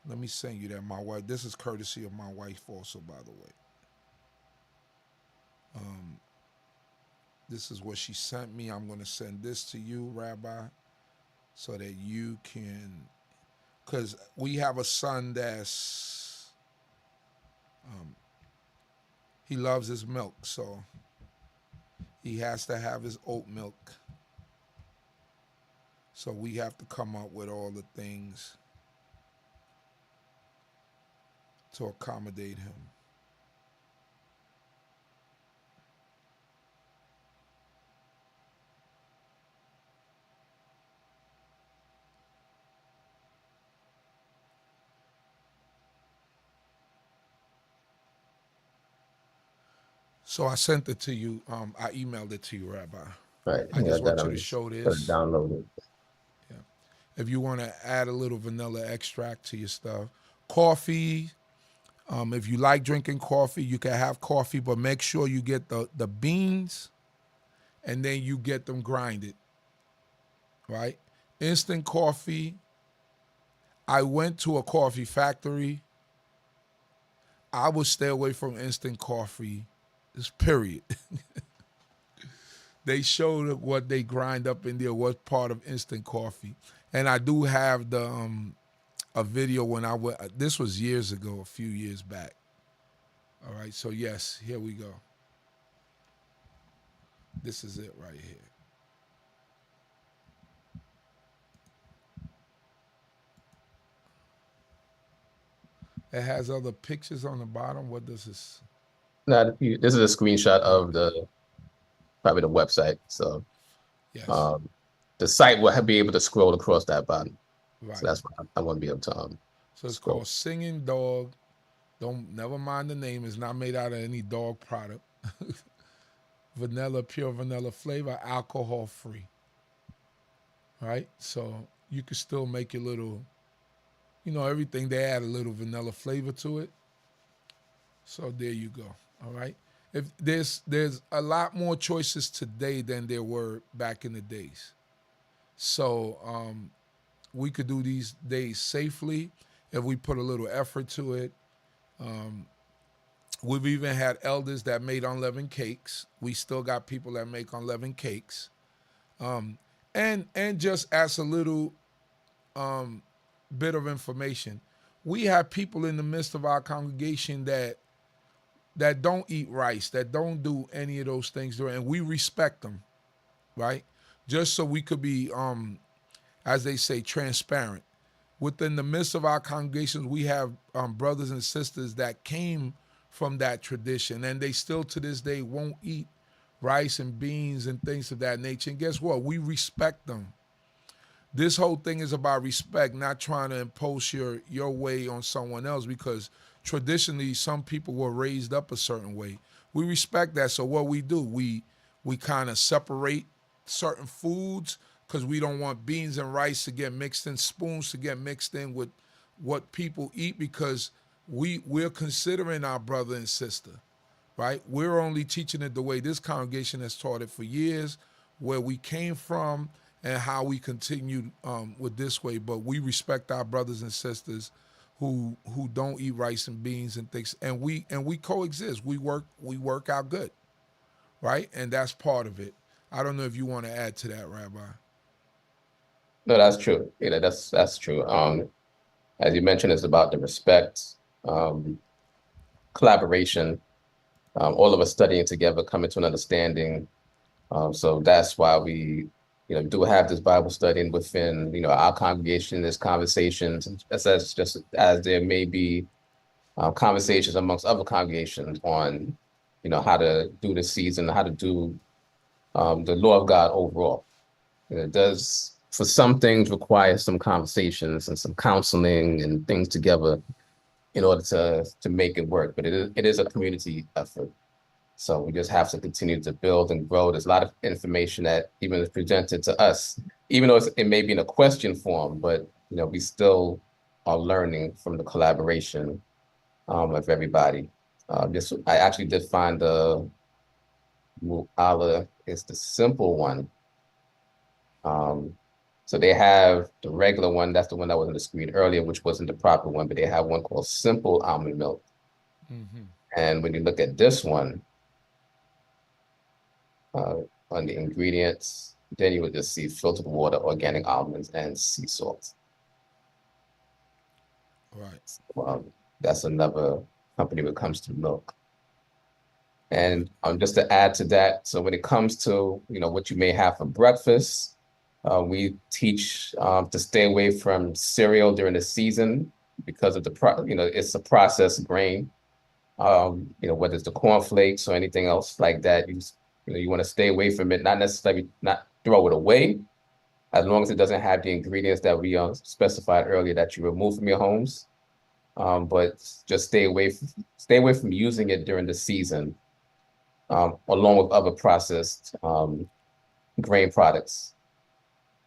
Let me send you that, my wife. This is courtesy of my wife also, by the way. This is what she sent me. I'm going to send this to you, Rabbi, so that you can, because we have a son that's, he loves his milk, so he has to have his oat milk. So we have to come up with all the things to accommodate him. So I sent it to you. I emailed it to you, Rabbi. Right. I just want you to show this. Download it. Yeah. If you want to add a little vanilla extract to your stuff. Coffee. If you like drinking coffee, you can have coffee, but make sure you get the beans and then you get them grinded, right? Instant coffee. I went to a coffee factory. I would stay away from instant coffee, just period. They showed what they grind up in there, what part of instant coffee. And I do have the a video when I went. This was years ago, a few years back. All right, so yes, here we go. This is it right here. It has other pictures on the bottom. What does this? Now, this is a screenshot of probably the website. So Yes. The site will be able to scroll across that button. Right. So that's what I want to be able to so it's scroll. called Singing Dog. Never mind the name. It's not made out of any dog product. Vanilla, pure vanilla flavor, alcohol free. Right? So you can still make your little, everything, they add a little vanilla flavor to it. So there you go. All right. If there's a lot more choices today than there were back in the days. So we could do these days safely if we put a little effort to it. We've even had elders that made unleavened cakes. We still got people that make unleavened cakes. And just as a little bit of information, we have people in the midst of our congregation that don't eat rice, that don't do any of those things, and we respect them, right? Just so we could be, as they say, transparent. Within the midst of our congregations, we have brothers and sisters that came from that tradition, and they still to this day won't eat rice and beans and things of that nature. And guess what? We respect them. This whole thing is about respect, not trying to impose your way on someone else, because traditionally some people were raised up a certain way. We respect that. So what we do, we kind of separate certain foods because we don't want beans and rice to get mixed in, spoons to get mixed in with what people eat, because we're considering our brother and sister, right? We're only teaching it the way this congregation has taught it for years, where we came from and how we continue with this way. But we respect our brothers and sisters who don't eat rice and beans and things, and we coexist. We work out good, right? And that's part of it. I don't know if you want to add to that, Rabbi. No, that's true. That's true. As you mentioned, it's about the respect, collaboration, all of us studying together, coming to an understanding. So that's why we, do have this Bible study, and within, our congregation, there's conversations, just as there may be conversations amongst other congregations on, how to do the season, how to do the law of God overall. It does, for some things, require some conversations and some counseling and things together in order to make it work. But it is a community effort. So we just have to continue to build and grow. There's a lot of information that even is presented to us, even though it may be in a question form, but we still are learning from the collaboration of everybody. I actually did find the Mohel is the simple one. So they have the regular one, that's the one that was on the screen earlier, which wasn't the proper one, but they have one called simple almond milk. Mm-hmm. And when you look at this one, on the ingredients, then you would just see filtered water, organic almonds, and sea salt. Right. That's another company when it comes to milk. And just to add to that, so when it comes to what you may have for breakfast, we teach to stay away from cereal during the season because of it's a processed grain. Whether it's the cornflakes or anything else like that, you want to stay away from it, not necessarily not throw it away, as long as it doesn't have the ingredients that we specified earlier that you remove from your homes. But just stay away from using it during the season, along with other processed grain products.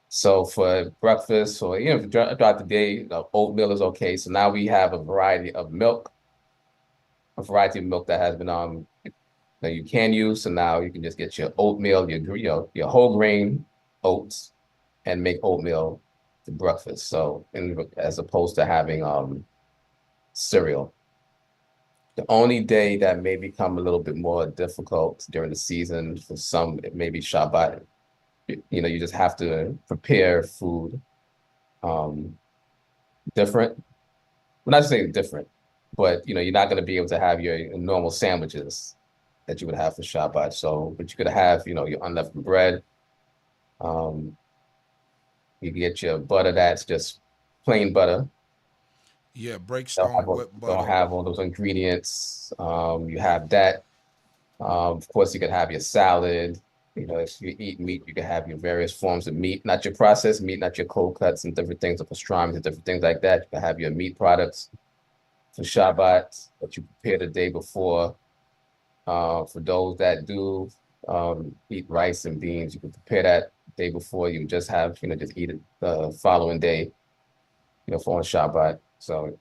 So for breakfast or throughout the day, oatmeal is okay. So now we have a variety of milk that has been that you can use. So now you can just get your oatmeal, your whole grain oats, and make oatmeal to breakfast. So as opposed to having cereal. The only day that may become a little bit more difficult during the season for some, it may be Shabbat. You just have to prepare food different. Well, not to say different, but you're not going to be able to have your normal sandwiches that you would have for Shabbat. So, but you could have, your unleavened bread. Um, you can get your butter that's just plain butter. Yeah, breakstone whipped Don't butter. have all those ingredients. You have that. Of course, you can have your salad. If you eat meat, you can have your various forms of meat, not your processed meat, not your cold cuts and different things, or pastrami and different things like that. You can have your meat products for Shabbat that you prepare the day before. For those that do eat rice and beans, you can prepare that the day before. You just have, just eat it the following day, for on Shabbat. So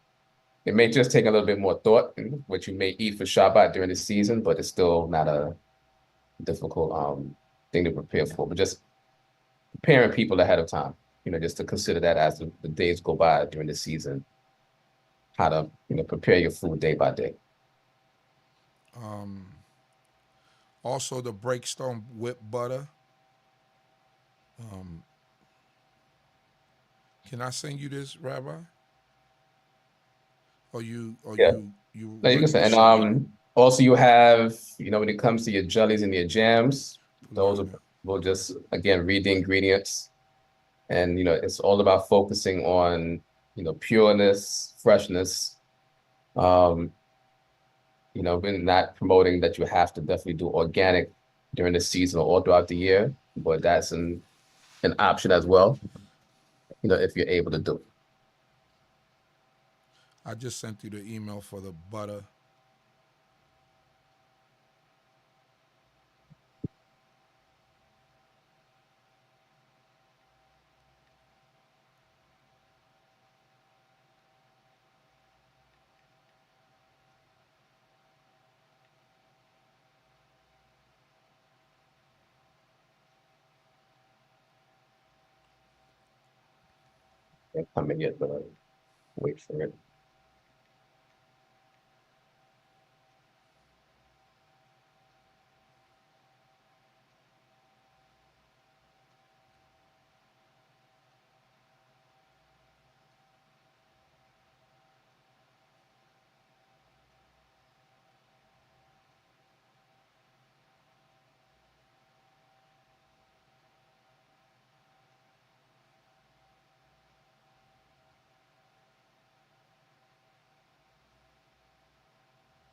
it may just take a little bit more thought in what you may eat for Shabbat during the season, but it's still not a difficult thing to prepare for. But just preparing people ahead of time, just to consider that as the days go by during the season, how to, prepare your food day by day. Also, the breakstone whipped butter. Can I send you this, Rabbi? Or you Yeah. No, you can ready to say, and share it? also you have, when it comes to your jellies and your jams, those Learn it. will just again read the ingredients, and it's all about focusing on pureness, freshness. Um, we're not promoting that you have to definitely do organic during the season or all throughout the year, but that's an option as well. If you're able to do it. I just sent you the email for the butter. Can't come in yet, but wait for it.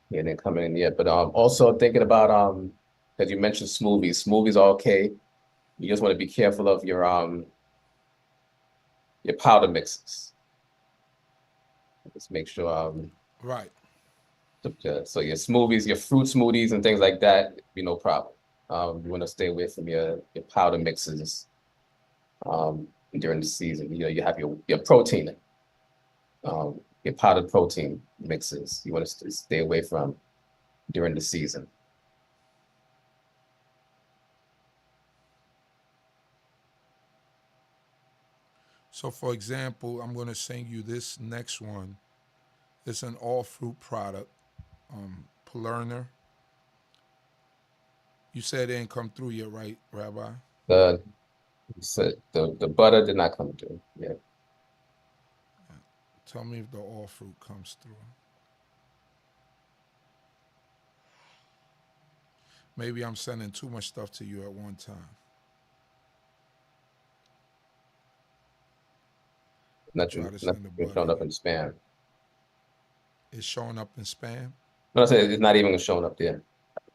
Yeah, didn't come in yet, but also thinking about because you mentioned smoothies. Smoothies are okay. You just want to be careful of your powder mixes. Just make sure Right. so your smoothies, your fruit smoothies and things like that, be no problem. You want to stay away from your powder mixes during the season. You have your protein, your powdered protein mixes. You want to stay away from during the season. So, for example, I'm going to send you this next one. It's an all fruit product, Palerner. You said it didn't come through yet, right, Rabbi? The the butter did not come through. Yeah. Tell me if the all fruit comes through. Maybe I'm sending too much stuff to you at one time. Try to Not send the showing butter. up in spam. It's showing up in spam. No, I said it's not even showing up there.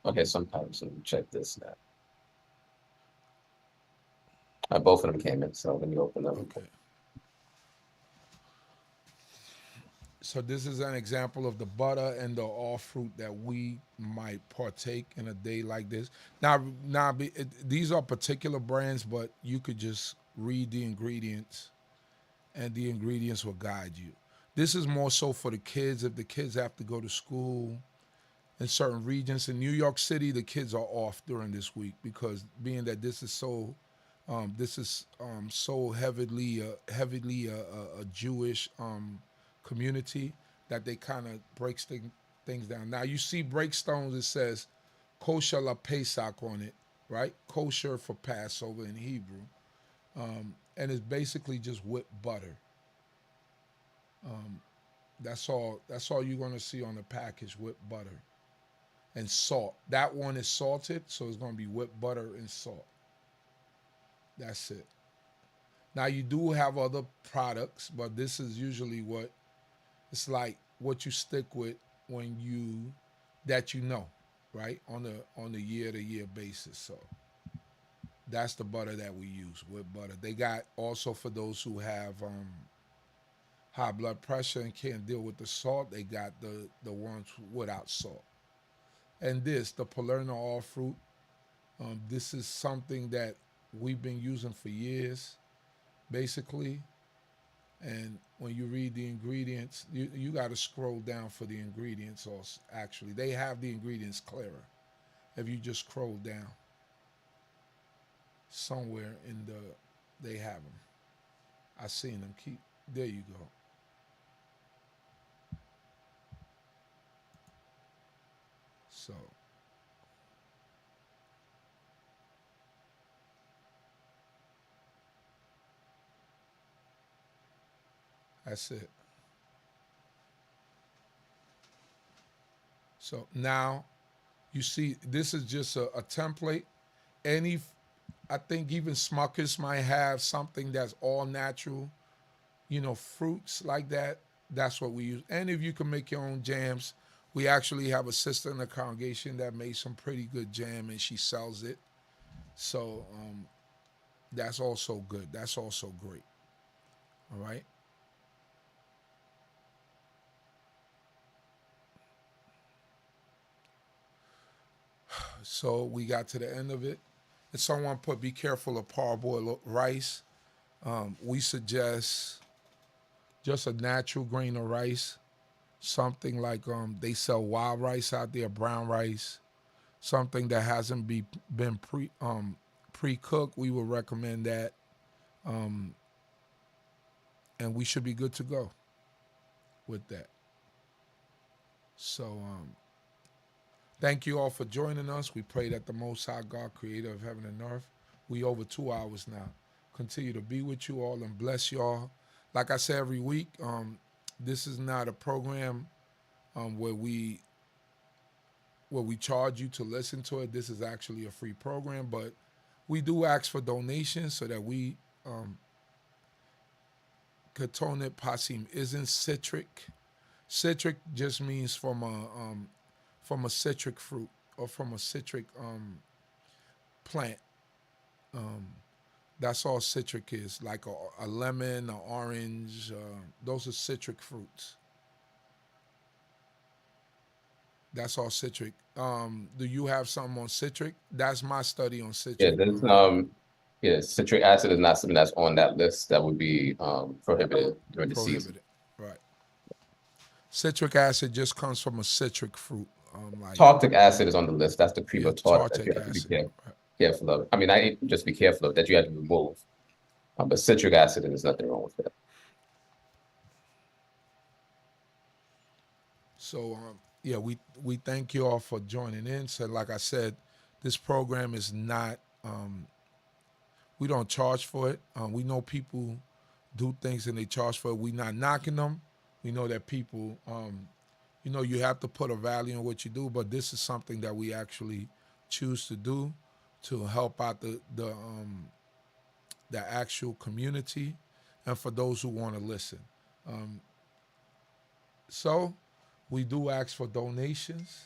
Okay, sometimes let me check this now. Both of them came in, so let me open them. Okay. So this is an example of the butter and the all fruit that we might partake in a day like this. Now, these are particular brands, but you could just read the ingredients, and the ingredients will guide you. This is more so for the kids if the kids have to go to school in certain regions. In New York City, the kids are off during this week because being that this is so so heavily a Jewish community that they kind of breaks things down. Now you see breakstones. It says kosher la Pesach on it, right? Kosher for Passover in Hebrew, and it's basically just whipped butter. That's all you're gonna see on the package, whipped butter and salt. That one is salted, so it's gonna be whipped butter and salt. That's it. Now you do have other products, but this is usually what it's like what you stick with when you that you know, right? On the year to year basis. So that's the butter that we use, whipped butter. They got also for those who have high blood pressure and can't deal with the salt, they got the ones without salt. And this, the Palermo all fruit, this is something that we've been using for years, basically. And when you read the ingredients, you got to scroll down for the ingredients. Also, actually, they have the ingredients clearer. If you just scroll down, somewhere in they have them. I seen them. There you go. So that's it. So now you see, this is just a template. I think even Smuckers might have something that's all natural, fruits like that. That's what we use. And if you can make your own jams, we actually have a sister in the congregation that made some pretty good jam and she sells it. So that's also good. That's also great. All right. So we got to the end of it. If someone put, be careful of parboiled rice. We suggest just a natural grain of rice. Something like they sell wild rice out there, brown rice. Something that hasn't been pre-cooked. We would recommend that. And we should be good to go with that. So thank you all for joining us. We pray that the Most High God, creator of heaven and earth, we over 2 hours now, continue to be with you all and bless you all. Like I say every week, this is not a program where we charge you to listen to it. This is actually a free program, but we do ask for donations so that we Ketonet Pasim isn't citric. Citric just means from a citric fruit or from a citric plant. That's all citric is, like a lemon, an orange. Those are citric fruits. That's all citric. Do you have something on citric? That's my study on citric. Citric acid is not something that's on that list. That would be prohibited during the season. Right. Citric acid just comes from a citric fruit. Tartic acid is on the list. That's the cream of tartar that you have acid. to be careful of. I mean, I just be careful of that you have to remove. But citric acid, there's nothing wrong with that. So, we thank you all for joining in. So, like I said, this program is not, we don't charge for it. We know people do things and they charge for it. We're not knocking them. We know that people, you have to put a value in what you do, but this is something that we actually choose to do to help out the actual community and for those who want to listen. So we do ask for donations.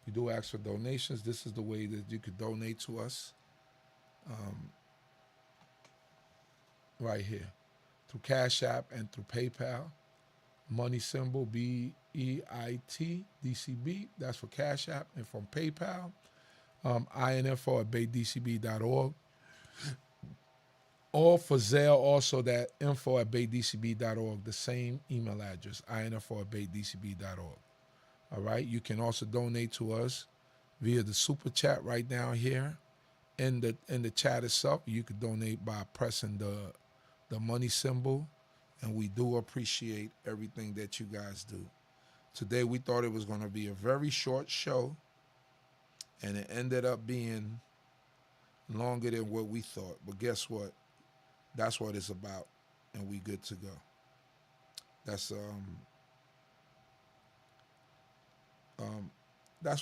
This is the way that you could donate to us. Right here. Through Cash App and through PayPal. Money symbol BEIT D.C.B. That's for Cash App. And from PayPal, info@baydcb.org. Or for Zelle, also that info@baydcb.org, the same email address, info@baydcb.org. All right. You can also donate to us via the super chat right down here in the chat itself. You could donate by pressing the money symbol, and we do appreciate everything that you guys do. Today we thought it was going to be a very short show, and it ended up being longer than what we thought. But guess what? That's what it's about, and we good to go. That's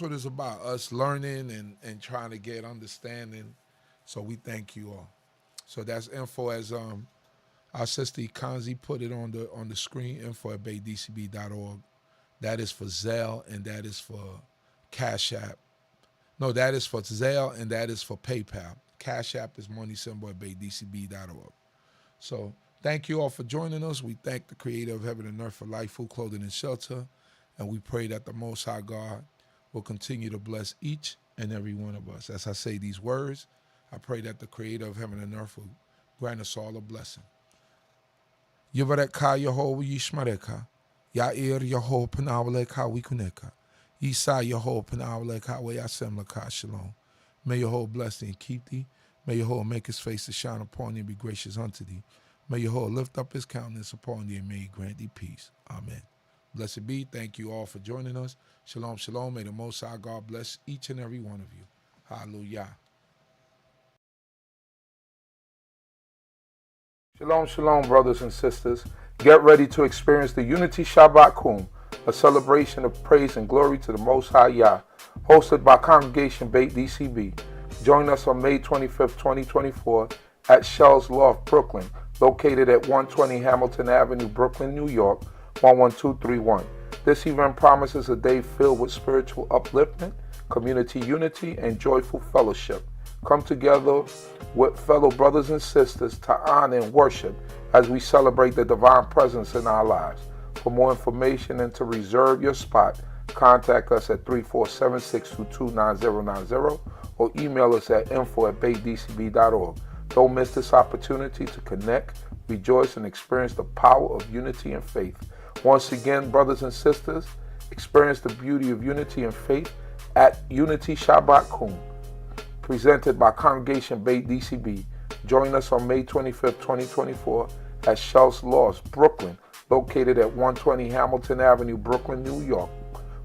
what it's about, us learning and trying to get understanding. So we thank you all. So that's info as our sister Kanzi put it on the screen, info@DCB.org. That is for Zelle and that is for Cash App. No, that is for Zelle and that is for PayPal. Cash App is money symbol at DCB.org. So thank you all for joining us. We thank the Creator of heaven and earth for life, food, clothing, and shelter. And we pray that the Most High God will continue to bless each and every one of us. As I say these words, I pray that the Creator of heaven and earth will grant us all a blessing. Yivareka Yehovah Yishmareka, Yair Yehovah Panawaleka Wikuneka, Isa Yehovah Panawaleka Wayasemleka Shalom. May Yehovah bless thee and keep thee. May Yehovah make his face to shine upon thee and be gracious unto thee. May Yehovah lift up his countenance upon thee and may he grant thee peace. Amen. Blessed be. Thank you all for joining us. Shalom, shalom. May the Most High God bless each and every one of you. Hallelujah. Shalom, shalom, brothers and sisters. Get ready to experience the Unity Shabbat Kum, a celebration of praise and glory to the Most High Yah, hosted by Congregation Beit D.C.B. Join us on May 25th, 2024 at Shell's Loft, Brooklyn, located at 120 Hamilton Avenue, Brooklyn, New York, 11231. This event promises a day filled with spiritual upliftment, community unity, and joyful fellowship. Come together with fellow brothers and sisters to honor and worship as we celebrate the divine presence in our lives. For more information and to reserve your spot, contact us at 347-622-9090 or email us at info@baitdcb.org. Don't miss this opportunity to connect, rejoice, and experience the power of unity and faith. Once again, brothers and sisters, experience the beauty of unity and faith at Unity Shabbat Kum, presented by Congregation Beit D.C.B. Join us on May 25th, 2024 at Shell's Loft, Brooklyn, located at 120 Hamilton Avenue, Brooklyn, New York,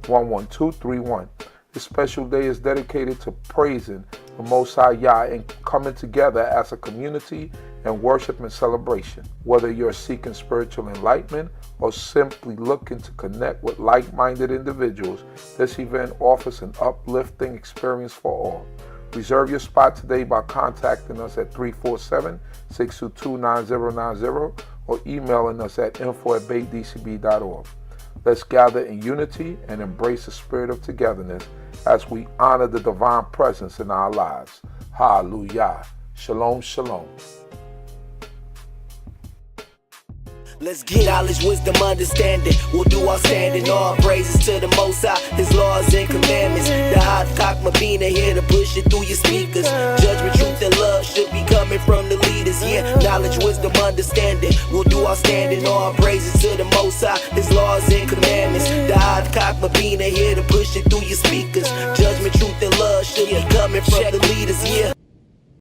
11231. This special day is dedicated to praising the Most High Yah and coming together as a community and worship and celebration. Whether you're seeking spiritual enlightenment or simply looking to connect with like-minded individuals, this event offers an uplifting experience for all. Reserve your spot today by contacting us at 347-622-9090 or emailing us at info@baitdcb.org. Let's gather in unity and embrace the spirit of togetherness as we honor the divine presence in our lives. Hallelujah. Shalom, shalom. Let's get knowledge, wisdom, understanding. We'll do our standing. All praises to the Most High, His laws and commandments. The hot CHOKMAH BINAH here to push it through your speakers. Judgment, truth, and love should be coming from the leaders. Yeah, knowledge, wisdom, understanding. We'll do our standing. All praises to the Most High, His laws and commandments. The hot CHOKMAH BINAH here to push it through your speakers. Judgment, truth, and love should be coming from the